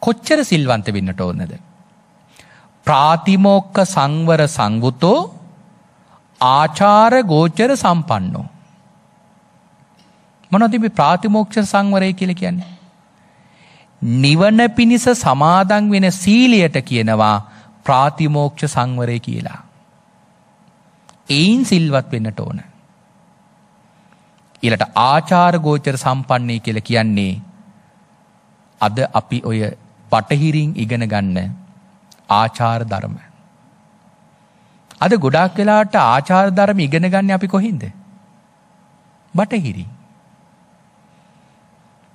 කොච්චර සිල්වන්ත වෙන්නට ඕනද? ප්‍රාතිමෝක්ඛ සංවර සංවුතෝ ආචාර ගෝචර සම්පන්නෝ. මොනවද මේ ප්‍රාතිමෝක්ෂ සංවරය කියලා කියන්නේ? නිවන පිණිස සමාදන් වෙන සීලයට කියනවා ප්‍රාතිමෝක්ෂ සංවරය කියලා. ඒයින් සිල්වත් වෙන්නට ඕන. ඊළට ආචාර ගෝචර සම්පන්නයි කියලා කියන්නේ අද අපි ඔය බටහිරින් ඉගෙන ගන්න ආචාර ධර්ම. අද ගොඩාක් වෙලාවට ආචාර ධර්ම ඉගෙන ගන්න අපි කොහින්ද? බටහිරින්.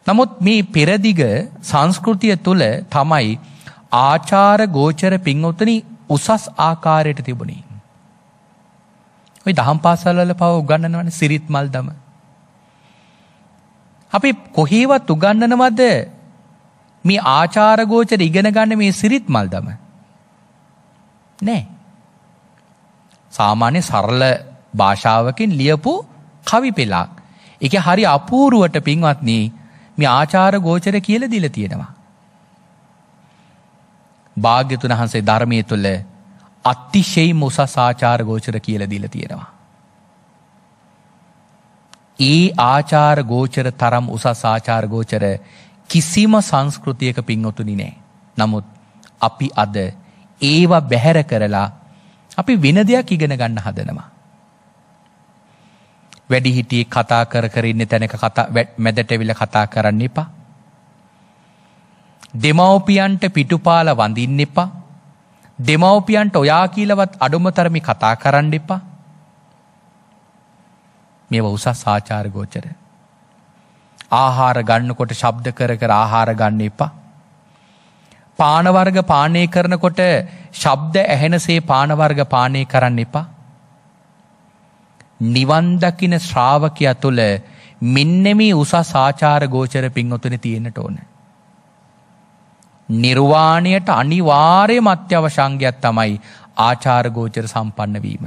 නමුත් මේ පෙරදිග සංස්කෘතිය තුළ තමයි ආචාර ගෝචර පින්වතුනි උසස් ආකාරයට තිබුණේ. ඔය දහම් පාසල්වල පව උගන්වනවනේ සිරිත් මල් දම. අපි කොහේවත් උගන්වනවද මේ ආචාර ගෝචර ඉගෙන ගන්න මේ සිරිත් මල් දම? නෑ. සාමාන්‍ය සරල භාෂාවකින් ලියපු කවි පෙළක්. ඒක හරි අපූර්වට පින්වත්නි මේ ආචාර ගෝචර කියලා දීලා තියෙනවා. භාග්‍යතුන් වහන්සේ ධර්මයේ තුල අතිශයින්ම උසස් ආචාර ගෝචර කියලා දීලා තියෙනවා. ඒ ආචාර ගෝචර තරම් උසස් ආචාර ගෝචර කිසිම සංස්කෘතියක පින්වතුනි නෑ. නමුත් අපි අද ඒවා බැහැර කරලා අපි වෙන දෙයක් ඉගෙන ගන්න හදනවා. වැඩිහිටියෙක් කතා කර කර ඉන්න තැනක මැදට ඇවිල්ලා කතා කරන්න එපා. දෙමව්පියන්ට පිටුපාල වඳින්න එපා. දෙමව්පියන්ට ඔයා කියලාවත් අඩුමතරමේ කතා කරන්න එපා. මේවා උසස් ආචාර ගෝචර. ආහාර ගන්නකොට ශබ්ද කර කර ආහාර ගන්න එපා. පාන වර්ග පානය කරනකොට ශබ්ද ඇහෙනසේ පාන වර්ග පානය කරන්න එපා. නිවන් දකින ශ්‍රාවකයා තුළ මෙන්න මේ උසස් ආචාර ගෝචර පින්වතුනි තියෙන්නට ඕන. නිර්වාණයට අනිවාර්යම අත්‍යවශ්‍ය අංගයක් තමයි ආචාර ගෝචර සම්පන්න වීම.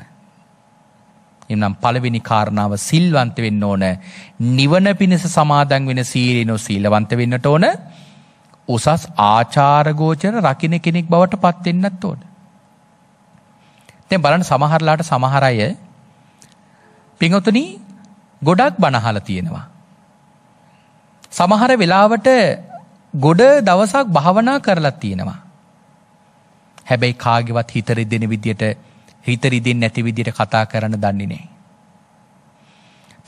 එනම් පළවෙනි කාරණාව සිල්වන්ත වෙන්න ඕන. නිවන පිණිස සමාදන් වෙන සීලෙනෝ සීලවන්ත වෙන්නට ඕන. උසස් ආචාර ගෝචර රකින්න කෙනෙක් බවට පත් වෙන්නත් ඕන. දැන් බලන්න සමහරලාට සමහර අය පින්වතුනි ගොඩක් බණ අහලා තියෙනවා. සමහර වෙලාවට ගොඩ දවසක් භාවනා කරලා තියෙනවා. හැබැයි කාගේවත් හිත රිදෙන විදියට හිත රිදෙන්නේ නැති විදියට කතා කරන්න දන්නේ නැහැ.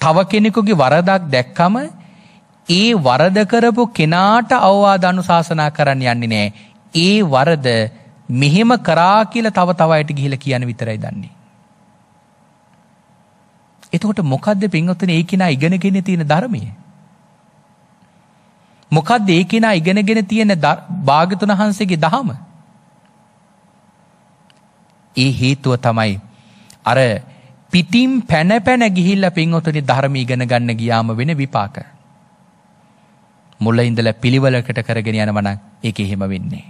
තව කෙනෙකුගේ වරදක් දැක්කම ඒ වරද කරපු කෙනාට අවවාද අනුශාසනා කරන්න යන්නේ නැහැ. ඒ වරද මෙහෙම කරා කියලා තව තව අයට ගිහිලා කියන විතරයි දන්නේ. එතකොට මොකද්ද පින්වත්නි ඒ කෙනා ඉගෙනගෙන තියෙන ධර්මය? මොකද්ද ඒ කෙනා ඉගෙනගෙන තියෙන භාග්‍යතුන් වහන්සේගේ දහම? ඒ හේතුව තමයි අර පිටින් පැන පැන ගිහිල්ලා පින්වත්නි ධර්ම ඉගෙන ගන්න ගියාම වෙන විපාක. මුල ඉඳලා පිළිවෙලකට කරගෙන යනවා නම් ඒක එහෙම වෙන්නේ.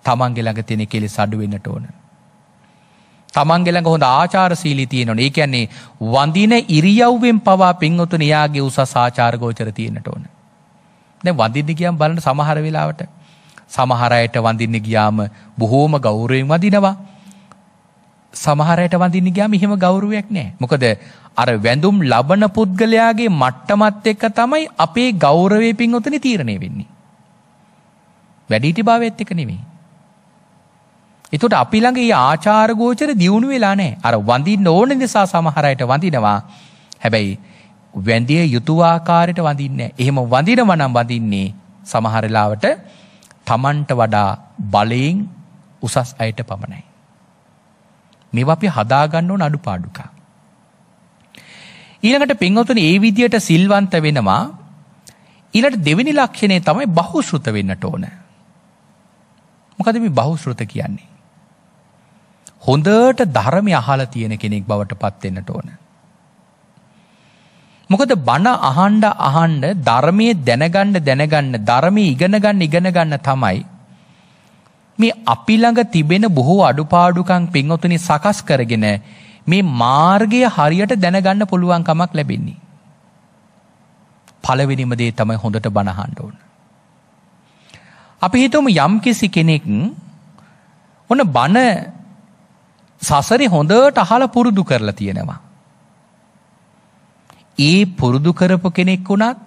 තමන්ගේ ළඟ තියෙන කෙලෙස් අඩු වෙන්නට ඕන. තමන්ගේ ළඟ හොඳ ආචාරශීලී තියෙනවනේ. ඒ කියන්නේ වඳින ඉරියව්වෙන් පවා පින්වතුනි යාගේ උසස් ආචාර ගෝචර තියෙන්නට ඕන. දැන් වඳින්න ගියාම බලන්න සමහර වෙලාවට සමහර අයට වඳින්න ගියාම බොහෝම ගෞරවයෙන් වඳිනවා. සමහර අයට වඳින්න ගියාම එහෙම ගෞරවයක් නැහැ. මොකද අර වැඳුම් ලබන පුද්ගලයාගේ මට්ටමත් එක්ක තමයි අපේ ගෞරවය පින්වතුනි තීරණය වෙන්නේ. වැඩිහිටි භාවයත් එක්ක නෙමෙයි. ඒකට අපි ළඟ මේ ආචාර ගෝචර දියුණු වෙලා නැහැ. අර වඳින්න ඕන නිසා සමහර අයට වඳිනවා. හැබැයි වැඳිය යුතු ආකාරයට වඳින්නේ නැහැ. එහෙම වඳිනවා නම් වඳින්නේ සමහර වෙලාවට Tamanට වඩා බලයෙන් උසස් අයට පමණයි. මේවා අපි හදා ගන්න ඕන අඩුපාඩුකම්. ඊළඟට පින්වතුනි ඒ විදියට සිල්වන්ත වෙනවා. ඊළඟට දෙවෙනි ලක්ෂණය තමයි බහුශ්‍රුත වෙන්නට ඕන. මොකද මේ බහුශ්‍රුත කියන්නේ? හොඳට ධර්මය අහලා තියෙන කෙනෙක් බවට පත් වෙන්නට ඕන. මොකද බණ අහන්න ධර්මයේ දැනගන්න ධර්මයේ ඉගෙන ගන්න තමයි මේ අපි ළඟ තිබෙන බොහෝ අඩුපාඩුකම් පින්වතුනි සකස් කරගෙන මේ මාර්ගය හරියට දැනගන්න පුළුවන් කමක් ලැබෙන්නේ. පළවෙනිම දේ තමයි හොඳට බණ අහන්න ඕන. අපි හිතමු යම්කිසි කෙනෙක් ඔන්න බණ සසරේ හොඳට අහලා පුරුදු කරලා තියෙනවා. ඒ පුරුදු කරපු කෙනෙක් වුණත්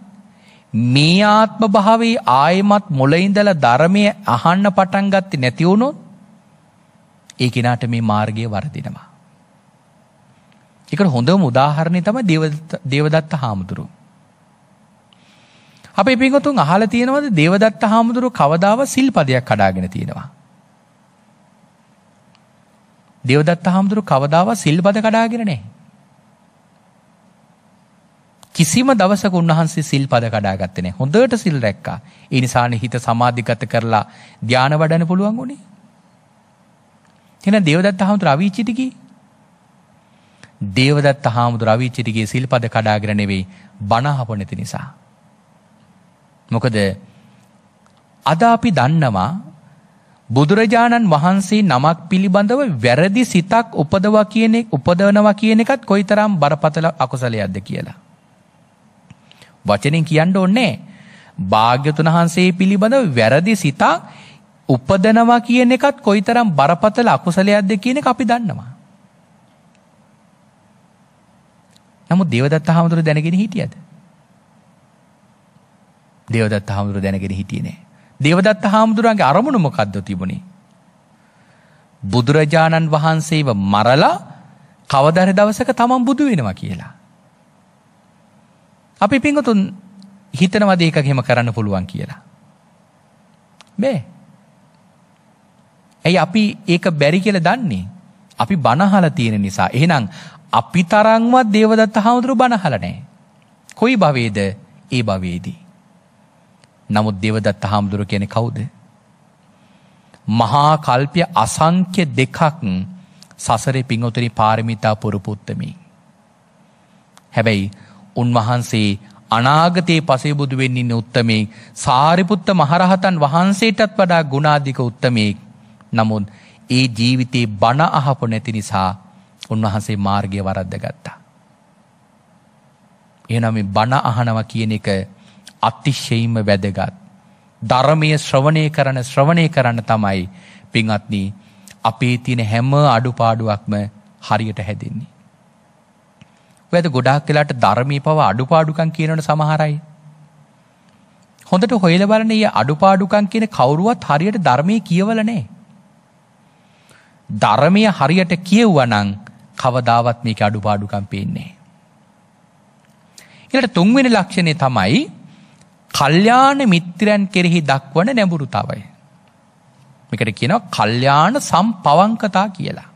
මේ ආත්ම භාවයේ ආයමත් මුල ඉඳලා ධර්මයේ අහන්න පටන් ගත්තේ නැති වුණොත් ඒ කෙනාට මේ මාර්ගය වර්ධිනවා. ඒකට හොඳම උදාහරණය තමයි දේවදත්ත හාමුදුරුවෝ. අපේ පින්වතුන් අහලා තියෙනවද දේවදත්ත හාමුදුරුවෝ කවදාවත් සිල්පදයක් කඩාගෙන තියෙනවා? දේවදත්ත හාමුදුරුවෝ කවදාවත් සිල්පද කඩාගෙන නැහැ. කිසිම දවසක උන්වහන්සේ සිල්පද කඩාගත්තේ නැහැ. හොඳට සිල් රැක්කා. ඒ නිසානේ හිත සමාධිගත කරලා ධානය වඩන්න පුළුවන් උනේ. එහෙනම් දේවදත්ත හාමුදුරුවෝ අවීචිට ගියේ. දේවදත්ත හාමුදුරුවෝ අවීචිට ගියේ සිල්පද කඩාගෙන නෙවෙයි බණ අහපො නැති නිසා. මොකද අද අපි දන්නවා බුදුරජාණන් වහන්සේ නමක් පිළිබඳව වැරදි සිතක් උපදවනවා කියන එකත් කොයිතරම් බරපතල අකුසලයක්ද කියලා. වචනෙන් කියන්න ඕනේ භාග්‍යතුන් වහන්සේ පිළිබඳව වැරදි සිතක් උපදනවා කියන එකත් කොයිතරම් බරපතල අකුසලයක්ද කියන එක අපි දන්නවා. නමුත් දේවදත්ත හාමුදුරුවෝ දැනගෙන හිටියද? දේවදත්ත හාමුදුරුවෝ දැනගෙන හිටියේ නෑ. දේවදත්ත හාමුදුරුවන්ගේ අරමුණ මොකද්ද තිබුණේ? බුදුරජාණන් වහන්සේව මරලා කවදා හරි දවසක තමන් බුදු වෙනවා කියලා. අපි පින්වතුන් හිතනවාද ඒක එහෙම කරන්න පුළුවන් කියලා? බෑ. ඇයි අපි ඒක බැරි කියලා දන්නේ? අපි බණ අහලා තියෙන නිසා. එහෙනම් අපි තරම්වත් දේවදත්ත හාමුදුරුවෝ බණ අහලා නැහැ. කොයි භවයේද? ඒ භවයේදී. නමුත් දේවදත්ත හාමුදුරුවෝ කියන්නේ කවුද? මහා කල්පය අසංඛ්‍ය දෙකක් සසරේ පිංගොතුනි පාරමිතා පුරපු උත්තමී. හැබැයි උන්වහන්සේ අනාගතයේ පසේ බුදු වෙන්න ඉන්න උත්තමී සාරිපුත්ත මහරහතන් වහන්සේටත් වඩා ගුණාධික උත්තමී. නමුත් ඒ ජීවිතේ බණ අහපො නැති නිසා උන්වහන්සේ මාර්ගය වරද්දගත්තා. එහෙනම් මේ බණ අහනවා කියන එක අතිශයින්ම වැදගත්. ධර්මයේ ශ්‍රවණය කරන තමයි පින්වත්නි අපේ තියෙන හැම අඩුපාඩුවක්ම හරියට හැදෙන්නේ. ඔයද ගොඩාක් වෙලාට ධර්මයේ පව අඩුපාඩුකම් කියනවනේ සමහර අය. හොඳට හොයලා බලන්න මේ අඩුපාඩුකම් කියන කවුරුවත් හරියට ධර්මයේ කියවලා නැහැ. ධර්මයේ හරියට කියවුවා නම් කවදාවත් මේක අඩුපාඩුකම් පේන්නේ නැහැ. ඊළඟ තුන්වෙනි ලක්ෂණය තමයි කල්යාණ මිත්‍රයන් කෙරෙහි දක්වන නැඹුරුතාවය. මේකට කියනවා කල්යාණ සම්පවංකතා කියලා.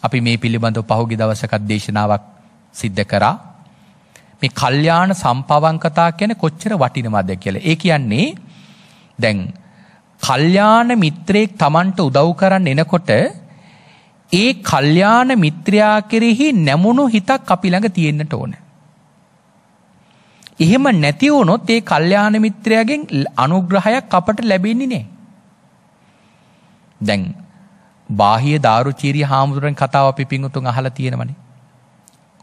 අපි මේ පිළිබඳව පහුගිය දවසක දේශනාවක් සිද්ධ කරා. මේ කල්යාණ සම්පවංකතා කියන්නේ කොච්චර වටිනවද කියලා. ඒ කියන්නේ දැන් කල්යාණ මිත්‍රයෙක් Tamanට උදව් කරන්න එනකොට ඒ කල්යාණ මිත්‍රයා කෙරෙහි නැමුණු හිතක් අපි ළඟ තියෙන්නට ඕන. එහෙම නැති වුණොත් ඒ කල්යාණ මිත්‍රයාගෙන් අනුග්‍රහයක් අපට ලැබෙන්නේ නැහැ. දැන් බාහිය දාරුචීරිය හාමුදුරන් කතාව අපි පිංගුතුන් අහලා තියෙනවනේ.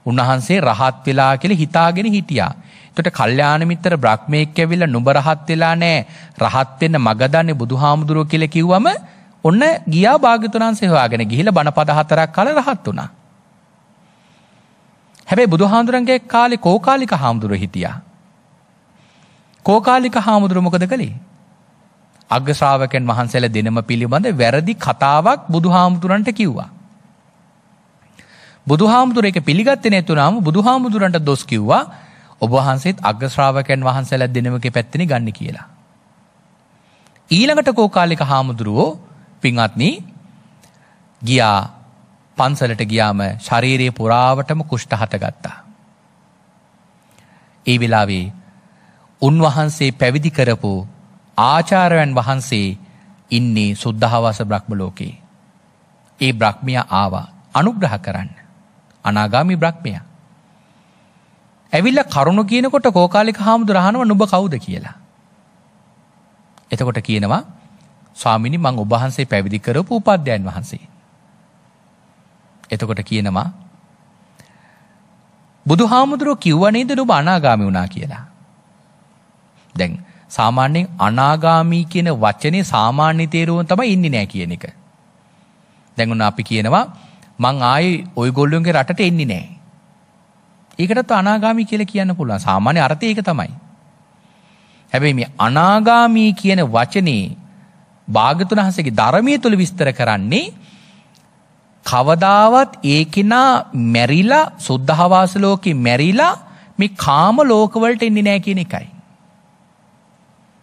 උන්වහන්සේ රහත් වෙලා කියලා හිතාගෙන හිටියා. එතකොට කල්යාණ මිත්‍ර බ්‍රහ්මෙක් ඇවිල්ලා නුඹ රහත් වෙලා නැහැ. රහත් වෙන්න මග දන්නේ බුදුහාමුදුරුවෝ කියලා කිව්වම ඔන්න ගියා භාග්‍යවතුන් වහන්සේ හොයාගෙන ගිහිල්ලා බණපද 4ක් කාලේ රහත් වුණා. හැබැයි බුදුහාමුදුරන්ගේ කාලේ කෝකාලික හාමුදුරුවෝ හිටියා. කෝකාලික හාමුදුරුවෝ මොකද කළේ? අග්ග ශ්‍රාවකයන් වහන්සේලා දෙනම පිළිබඳ වැරදි කතාවක් බුදුහාමුදුරන්ට කිව්වා. බුදුහාමුදුරේ ඒක පිළිගත්තේ නැතුණාම බුදුහාමුදුරන්ට දොස් කිව්වා ඔබ වහන්සේත් අග්ග ශ්‍රාවකයන් වහන්සේලා දෙනමගේ පැත්තනේ ගන්න කියලා. ඊළඟට කෝකාලික හාමුදුරුවෝ පින්වත්නි ගියා පන්සලට ගියාම ශරීරයේ පුරාවටම කුෂ්ඨ හටගත්තා. ඒ වෙලාවේ උන්වහන්සේ පැවිදි කරපු ආචාර්යයන් වහන්සේ ඉන්නේ සුද්ධාවාස බ්‍රහ්ම ලෝකේ. ඒ බ්‍රහ්මයා ආවා අනුග්‍රහ කරන්න. අනාගාමි බ්‍රහ්මයා. ඇවිල්ලා කරුණ කියනකොට කෝකාලික හාමුදුර අහනවා නුඹ කවුද කියලා. එතකොට කියනවා ස්වාමීනි මං ඔබ වහන්සේ පැවිදි කරපු උපාධ්‍යයන් වහන්සේ. එතකොට කියනවා බුදුහාමුදුරුවෝ කිව්වා නේද නුඹ අනාගාමි වුණා කියලා. දැන් සාමාන්‍යයෙන් අනාගාමී කියන වචනේ සාමාන්‍ය තේරුම තමයි ඉන්නේ නැහැ කියන එක. දැන් උන අපි කියනවා මං ආයේ ඔයගොල්ලෝගේ රටට එන්නේ නැහැ. ඒකටත් අනාගාමී කියලා කියන්න පුළුවන්. සාමාන්‍ය අර්ථය ඒක තමයි. හැබැයි මේ අනාගාමී කියන වචනේ භාග්‍යවතුන් වහන්සේගේ ධර්මයේ තුල විස්තර කරන්නේ කවදාවත් ඒ කෙනා මැරිලා සුද්ධාවාස ලෝකේ මැරිලා මේ කාම ලෝක වලට එන්නේ නැහැ කියන එකයි.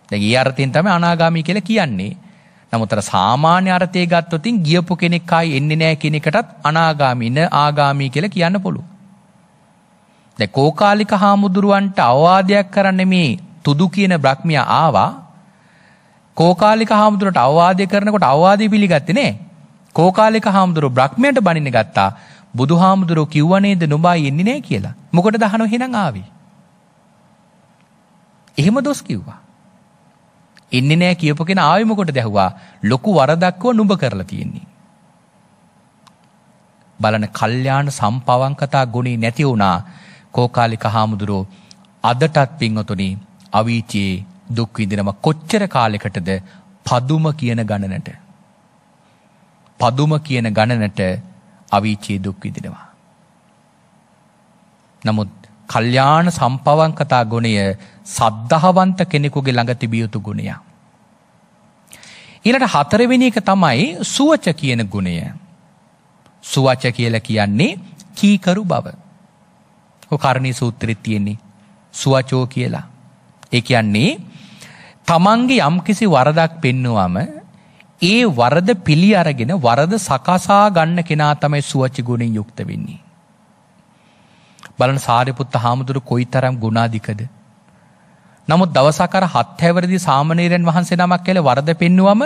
දැන් ඊ අර්ථයෙන් තමයි අනාගාමී කියලා කියන්නේ. නමුත් අර සාමාන්‍ය අර්ථය ගත්තොත් ගියපු කෙනෙක් ආයි එන්නේ නැහැ කියන එකටත් අනාගාමී න ආගාමී කියලා කියන්න පුළුවන්. දැන් කෝකාලික හාමුදුරුවන්ට අවවාදයක් කරන්න මේ තුදු කියන බ්‍රහ්මියා ආවා. කෝකාලික හාමුදුරුවන්ට අවවාදය කරනකොට අවවාදය පිළිගත්තේ නෑ. කෝකාලික හාමුදුරුවෝ බ්‍රහ්මයට බණින්න ගත්තා. බුදුහාමුදුරුවෝ කිව්ව නේද නුඹා එන්නේ නෑ කියලා. මොකටද අහනෝ එහෙනම් ආවේ? එහෙම දොස් කිව්වා. එන්නේ නෑ කියපු කෙනා ආවේ මොකටද ඇහුවා? ලොකු වරදක්ව නුඹ කරලා තියෙන්නේ. බලන්න කල්යාණ සම්පවංකතා ගුණේ නැති වුණා කෝකාලික හාමුදුරුවෝ. අදටත් පින්වතුනි අවීචියේ දුක් විඳිනම කොච්චර කාලයකටද? පදුම කියන ගණනට. පදුම කියන ගණනට අවීචියේ දුක් විඳිනවා. නමුත් කල්යාණ සම්පවංකතා ගුණය සද්ධාවන්ත කෙනෙකුගේ ළඟ තිබිය යුතු ගුණයක්. ඊළඟ හතරවෙනි එක තමයි සුවච කියන ගුණය. සුවච කියලා කියන්නේ කීකරු බව. ඔය කර්ණී සූත්‍රෙත් තියෙන්නේ සුවචෝ කියලා. ඒ කියන්නේ තමන්ගේ යම්කිසි වරදක් පෙන්නුවම ඒ වරද පිළි අරගෙන වරද සකසා ගන්න කෙනා තමයි සුවච ගුණෙන් යුක්ත වෙන්නේ. බලන්න සාරිපුත්ත හාමුදුරු කොයිතරම් ගුණාධිකද. නමුත් දවසක් අර 7 හැවිරිදි සාමණේරයන් වහන්සේ නමක් කියලා වරද පෙන්නුවම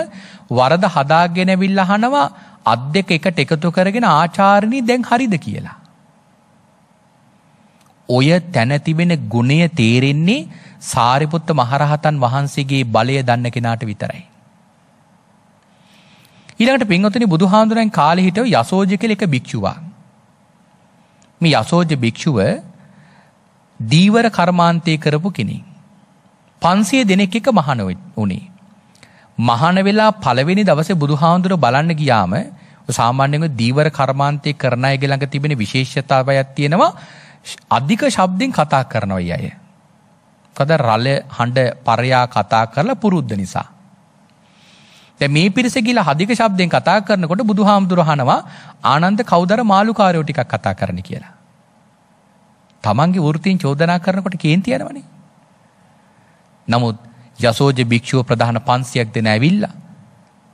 වරද හදාගෙන ඇවිල්ලා අහනවා අත් දෙක එකට එකතු කරගෙන ආචාර්යනි දැන් හරිද කියලා. ඔය තැන තිබෙන ගුණය තේරෙන්නේ සාරිපුත්ත මහරහතන් වහන්සේගේ බලය දන්න කෙනාට විතරයි. ඊළඟට පින්වතුනි බුදුහාමුදුරන් කාලේ හිටව යසෝජ කියලා එක භික්ෂුවක්. මේ යසෝජ භික්ෂුව දීවර කර්මාන්තය කරපු කෙනෙක්. 500 දෙනෙක් එක මහාන වුණේ. මහාන වෙලා පළවෙනි දවසේ බුදුහාමුදුර බලන්න ගියාම සාමාන්‍යයෙන් දීවර කර්මාන්තය කරන අය ළඟ තිබෙන විශේෂතාවයක් තියෙනවා. අධික ශබ්දෙන් කතා කරනවා අය. කද රළ හඬ පරයා කතා කරලා පුරුද්ද නිසා. දැන් මේ පිරිස ගිහලා අධික ශබ්දෙන් කතා කරනකොට බුදුහාමුදුර අහනවා ආනන්ද කවුදර මාළුකාරයෝ ටිකක් කතා කරන්න කියලා. තමන්ගේ වෘත්තීන් චෝදනා කරනකොට කේන්ති යනවනේ. නමුත් යසෝජ භික්ෂුව ප්‍රධාන 500ක් දෙන ඇවිල්ලා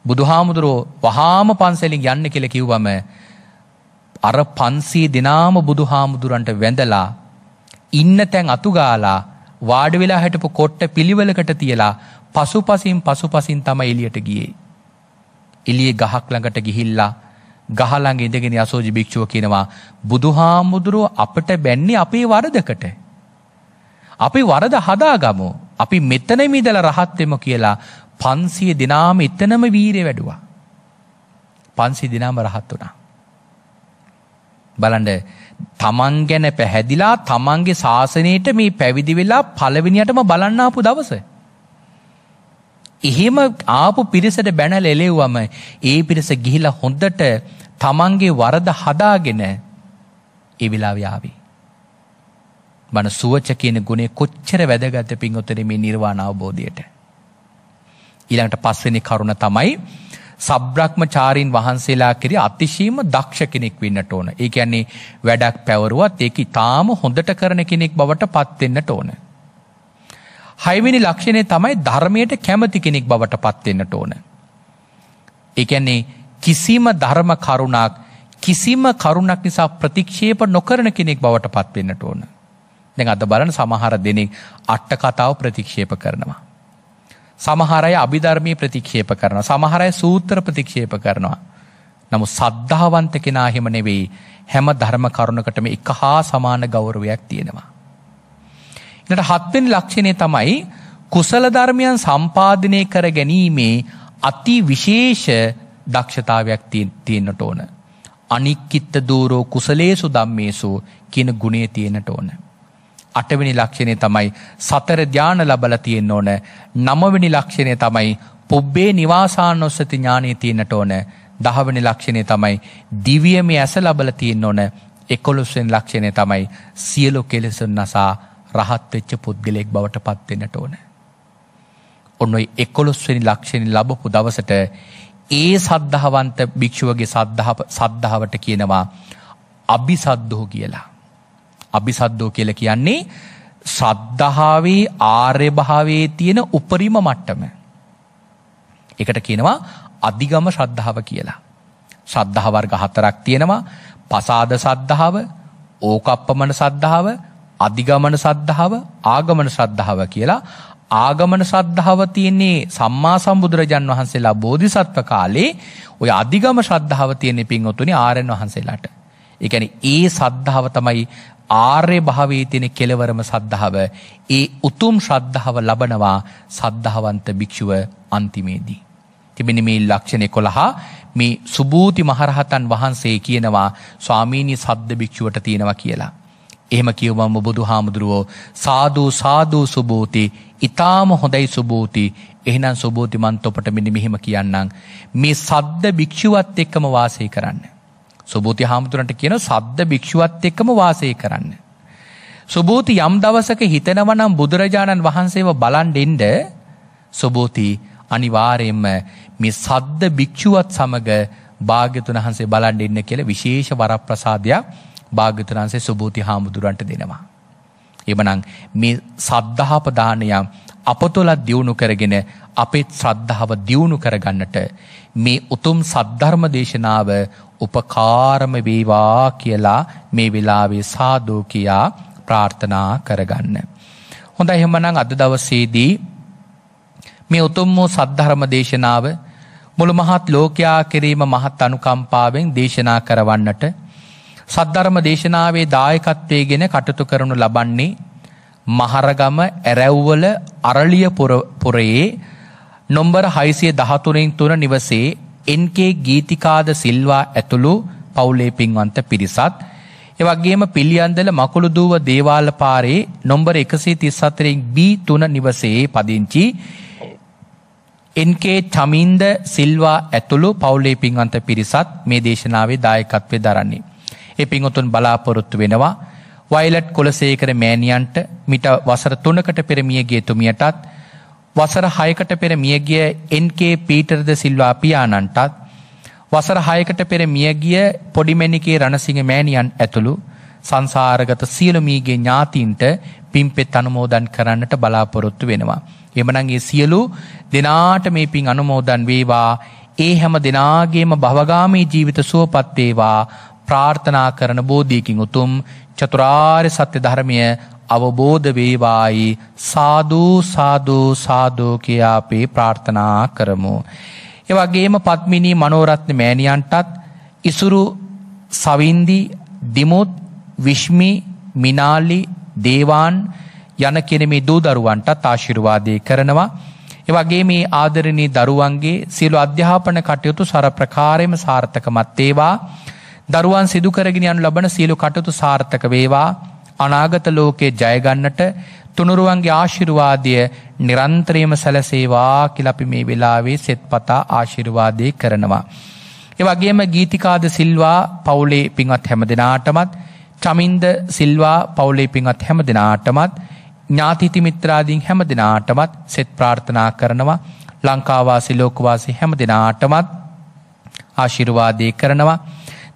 බුදුහාමුදුරෝ වහාම පන්සලෙන් යන්න කියලා කිව්වම අර 500 දෙනාම බුදුහාමුදුරන්ට වැඳලා ඉන්න තැන් අතුගාලා වාඩි වෙලා හිටපු කොට්ට පිළිවෙලකට තියලා පසුපසින් තමයි එළියට ගියේ. එළියේ ගහක් ළඟට ගිහිල්ලා ගහ ළඟ ඉඳගෙන යසෝජ භික්ෂුව කියනවා බුදුහාමුදුරෝ අපට බැන්නේ අපේ වරදකට. අපි වරද හදාගමු. අපි මෙතනම ඉඳලා රහත් වෙමු කියලා 500 දිනාම එතනම වීරිය වැඩුවා. 500 දිනාම රහත් වුණා. බලන්න තමන් ගැන පැහැදිලා තමන්ගේ ශාසනයට මේ පැවිදි වෙලා පළවෙනියටම බලන්න ආපු දවස. එහෙම ආපු පිරිසට බැනලා එලෙව්වම ඒ පිරිස ගිහිලා හොඳට තමන්ගේ වරද හදාගෙන ඒ විලාවේ ආවේ. බණ සුවච කියන ගුණය කොච්චර වැදගත්ද පින්වතුනි මේ නිර්වාණ අවබෝධයට. ඊළඟට පස්වෙනි කරුණ තමයි සබ්‍රාහ්මචාරීන් වහන්සේලා කෙරෙහි අතිශයින්ම දක්ෂ කෙනෙක් වෙන්නට ඕන. ඒ කියන්නේ වැඩක් පැවරුවත් ඒක ඊටාම හොඳට කරන කෙනෙක් බවට පත් වෙන්නට ඕන. හයවෙනි ලක්ෂණය තමයි ධර්මයට කැමති කෙනෙක් බවට පත් වෙන්නට ඕන. ඒ කියන්නේ කිසිම ධර්ම කරුණක් නිසා ප්‍රතික්ෂේප නොකරන කෙනෙක් බවට පත් වෙන්නට ඕන. දැන් අද බලන සමහර දෙනෙක් අට කතාව ප්‍රතික්ෂේප කරනවා. සමහර අය අභිධර්මයේ ප්‍රතික්ෂේප කරනවා. සමහර අය සූත්‍ර ප්‍රතික්ෂේප කරනවා. නමුත් සද්ධාවන්ත කෙනා හිම නෙවෙයි. හැම ධර්ම කරුණකටම එක හා සමාන ගෞරවයක් තියෙනවා. ඊට හත්වෙනි ලක්ෂණය තමයි කුසල ධර්මයන් සම්පාදනය කර ගැනීමේ අති විශේෂ දක්ෂතාවයක් තියෙන්නට ඕන. අනික්කිට දූරෝ කුසලේසු ධම්මේසු කියන ගුණය තියෙන්නට ඕන. 8 වෙනි ලක්ෂණය තමයි සතර ධාන ලැබලා තියෙන්න ඕන. 9 වෙනි ලක්ෂණය තමයි පුබ්බේ නිවාසානුස්සති ඥානෙ තියෙන්නට ඕන. 10 වෙනි ලක්ෂණය තමයි දිව්‍යමය ඇස ලැබලා තියෙන්න ඕන. 11 වෙනි ලක්ෂණය තමයි සියලු කෙලෙසුන් නසා රහත් වෙච්ච පුද්ගලයෙක් බවට පත් වෙන්නට ඕන. ඔන්න ඔය 11 වෙනි ලක්ෂණي ලැබපු දවසට ඒ සද්ධාවන්ත භික්ෂුවගේ සද්ධාවට කියනවා අபிසද්දෝ කියලා. අபிසද්දෝ කියලා කියන්නේ ශ්‍රද්ධාවේ ආර්ය භාවයේ තියෙන උපරිම මට්ටම. ඒකට කියනවා අධිගම ශ්‍රද්ධාව කියලා. ශ්‍රද්ධා වර්ග 4ක් තියෙනවා. පසාද ශ්‍රද්ධාව, ඕකප්පමණ ශ්‍රද්ධාව, අධිගමන ශ්‍රද්ධාව, ආගමන ශ්‍රද්ධාව කියලා. ආගමන ශ්‍රද්ධාව තියෙන්නේ සම්මා සම්බුදුරජාන් වහන්සේලා බෝධිසත්ව කාලේ. ඔය අධිගම ශ්‍රද්ධාව තියෙන්නේ පින්වතුනි ආර්යයන් වහන්සේලාට. ඒ කියන්නේ ඒ ශ්‍රද්ධාව තමයි ආර්ය භාවයේ තියෙන කෙලවරම ශ්‍රද්ධාව. ඒ උතුම් ශ්‍රද්ධාව ලබනවා සද්ධාවන්ත භික්ෂුව අන්තිමේදී. තිබෙන මේ ලක්ෂණ 11 මේ සුබූති මහරහතන් වහන්සේ කියනවා ස්වාමීනි සද්ද භික්ෂුවට තියෙනවා කියලා. එහෙම කියවම බුදුහාමුදුරුවෝ සාදු සාදු සුබූති, ඊටාම හොඳයි සුබූති. එහෙනම් සුබූති මන්ත ඔබට මෙන්න මෙහෙම කියන්නම්, මේ සද්ද භික්ෂුවත් එක්කම වාසය කරන්න. සුබූති හාමුදුරන්ට කියන සද්ද භික්ෂුවත් එක්කම වාසය කරන්න. සුබූති යම් දවසක හිතනවා නම් බුදුරජාණන් වහන්සේව බලන් දෙන්න, සුබූති අනිවාර්යයෙන්ම මේ සද්ද භික්ෂුවත් සමග භාග්‍යතුන් වහන්සේ බලන් දෙන්න කියලා විශේෂ වරප්‍රසාදයක් භාග්‍යතුන් වහන්සේ සුබූති හාමුදුරන්ට දෙනවා. එබනම් මේ සද්ධා ප්‍රදානය අප තුළ දියුණු කරගෙන අපේ ශ්‍රද්ධාව දියුණු කරගන්නට මේ උතුම් සද්ධර්ම දේශනාව උපකාරම වේවා කියලා මේ වෙලාවේ සාදු කියා ප්‍රාර්ථනා කරගන්න. හොඳයි, එහෙමනම් අද දවසේදී මේ උතුම් වූ සද්ධර්ම දේශනාව මුළු මහත් ලෝකයා කෙරෙහිම මහත් අනුකම්පාවෙන් දේශනා කරවන්නට සද්ධර්ම දේශනාවේ දායකත්වයෙන් කටයුතු කරනු ලබන්නේ මහරගම ඇරැව්වල අරලිය පුරයේ නම්බර 613 නිවසේ එන්.කේ. ගීතිකාද සිල්වා ඇතුළු පවුලේ පින්වන්ත පිරිසත්, ඒ වගේම පිළියන්දල මකුළුදුව දේවාල පාරේ නම්බර 134 නිවසේ පදිංචි එන්.කේ. චමින්ද සිල්වා ඇතුළු පවුලේ පින්වන්ත පිරිසත් මේ දේශනාවේ දායකත්වයේ දරන්නේ. ඒ පින්වතුන් බලාපොරොත්තු වෙනවා වයලට් කුලසේකර මෑණියන්ට මිට වසර 3කට පෙර මියගිය තුමියටත්, වසර 6කට පෙර මියගිය එන්.කේ. පීටර්ද සිල්වා පියාණන්ටත්, වසර 6කට පෙර මියගිය පොඩිමැණිකේ රණසිංහ මෑණියන් ඇතුළු සංසාරගත සියලු මීගේ ඥාතීන්ට පින්පෙත් අනුමෝදන් කරන්නට බලාපොරොත්තු වෙනවා. එමනම් මේ සියලු දෙනාට මේ පින් අනුමෝදන් වේවා. ඒ හැම දෙනාගේම භවගාමී ජීවිත සුවපත් වේවා ප්‍රාර්ථනා කරන බෝධියකින් උතුම් චතුරාර්ය සත්‍ය ධර්මය අවබෝධ වේවායි සාදු සාදු සාදු කියා අපි ප්‍රාර්ථනා කරමු. ඒ වගේම පත්මිනී මනෝරත්න මෑණියන්ටත්, ඉසුරු සවින්දි, දිමුත්, විශ්මි, මිනාලි, දේවාන් යන කියන මේ දූ දරුවන්ටත් ආශිර්වාදේ කරනවා. ඒ වගේම මේ ආදරණීය දරුවන්ගේ සියලු අධ්‍යාපන කටයුතු සර ප්‍රකාරයෙන්ම සාර්ථකමත් වේවා. දරුවන් සිදු කරගෙන යනු ලබන සියලු කටයුතු සාර්ථක වේවා. අනාගත ලෝකේ ජය ගන්නට තුනුරුවන්ගේ ආශිර්වාදය නිරන්තරයෙන්ම සැලසේවා කියලා අපි මේ වෙලාවේ සෙත්පතා ආශිර්වාදේ කරනවා. ඒ වගේම ගීතිකාද සිල්වා පවුලේ පින්වත් හැමදෙනාටමත්, චමින්ද සිල්වා පවුලේ පින්වත් හැමදෙනාටමත්, ඥාතිති මිත්‍රාදීන් හැමදෙනාටමත් සෙත් ප්‍රාර්ථනා කරනවා. ලංකාවාසී ලෝකවාසී හැමදෙනාටමත් ආශිර්වාදේ කරනවා.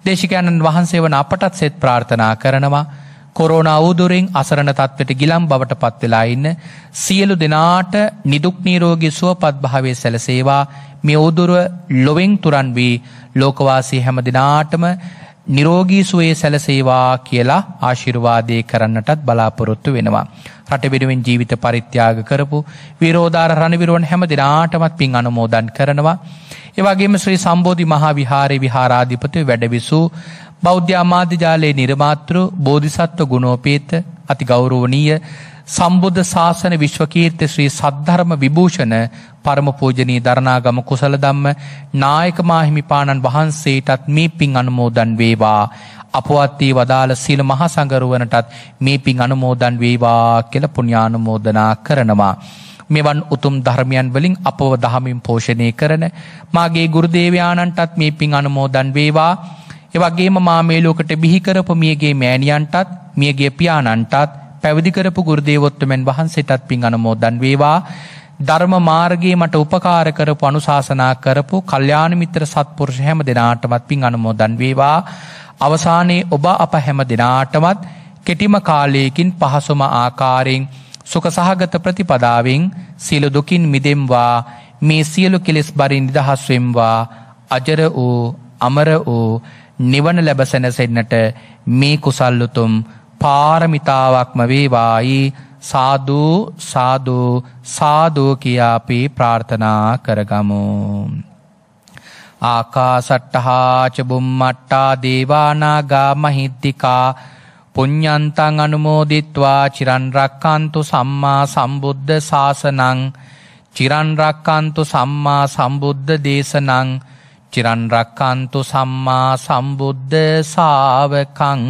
දේශිකානන් වහන්සේ වන අපටත් සෙත් ප්‍රාර්ථනා කරනවා. කොරෝනා උදුරින් අසරණ තත්ත්වයට ගිලම් බවට පත් වෙලා ඉන්න සියලු දෙනාට නිදුක් නිරෝගී සුවපත් භාවයේ සැලසේවා. මේ උදුර ලොවෙන් තුරන් වී ලෝකවාසී හැම දිනාටම නිරෝගී සුවයේ සැලසේවා කියලා ආශිර්වාදේ කරන්නටත් බලාපොරොත්තු වෙනවා. රට වෙනුවෙන් ජීවිත පරිත්‍යාග කරපු විරෝධාර රණවිරුවන් හැම දිනාටමත් පින් අනුමෝදන් කරනවා. ඒ වගේම ශ්‍රී සම්බෝධි මහා විහාරයේ විහාරාධිපති වැඩවිසූ බෞද්ධ අමාත්‍ය ජාලයේ නිර්මාතෘ බෝධිසත්ව ගුණෝපේත අති ගෞරවනීය සම්බුද්ධ ශාසන විශ්වකීර්ති ශ්‍රී සද්ධර්ම විභූෂණ පරම පූජනීය දරණාගම කුසල ධම්ම නායක මාහිමිපාණන් වහන්සේටත් මේ පින් අනුමෝදන් වේවා. අපවත් වී වදාළ සීල මහා සංඝරුවනටත් මේ පින් අනුමෝදන් වේවා කියලා පුණ්‍යානුමෝදනා කරනවා. මෙවන් උතුම් ධර්මයන් වලින් අපව දහමින් පෝෂණය කරන මාගේ ගුරු දේවයාණන්ටත් මේ පින් අනුමෝදන් වේවා. ඒ වගේම මා මේ ලෝකෙට බිහි කරපු මියගේ මෑණියන්ටත්, මියගේ පියාණන්ටත්, පැවිදි කරපු ගුරු දේවෝත්තමයන් වහන්සේටත් පින් අනුමෝදන් වේවා. ධර්ම මාර්ගයේ මට උපකාර කරපු අනුශාසනා කරපු කල්යාණ මිත්‍ර සත්පුරුෂ හැම දෙනාටමත් පින් අනුමෝදන් වේවා. අවසානයේ ඔබ අප හැම දෙනාටමත් කෙටිම කාලයකින් පහසුම ආකාරයෙන් සුඛ සහගත ප්‍රතිපදාවෙන් සියලු දුකින් මිදෙම්වා. මේ සියලු කෙලෙස් බරින් නිදහස් වෙම්වා. අජර වූ අමර වූ නිවන ලැබ සැනසෙන්නට මේ කුසල් උතුම් පාරමිතාවක්ම වේවායි. සාදු සාදු සාදු කියා අපි ප්‍රාර්ථනා කරගමු. ආකාසට්ටහා ච බුම්මට්ටා දේවානාගා මහිද්దికා පුඤ්ඤන්තං අනුමෝදිත්වා චිරන් රක්칸තු සම්මා සම්බුද්ධ ශාසනං. චිරන් රක්칸තු සම්මා සම්බුද්ධ දේශනං. චිරන් රක්칸තු සම්මා සම්බුද්ධ ශාවකං.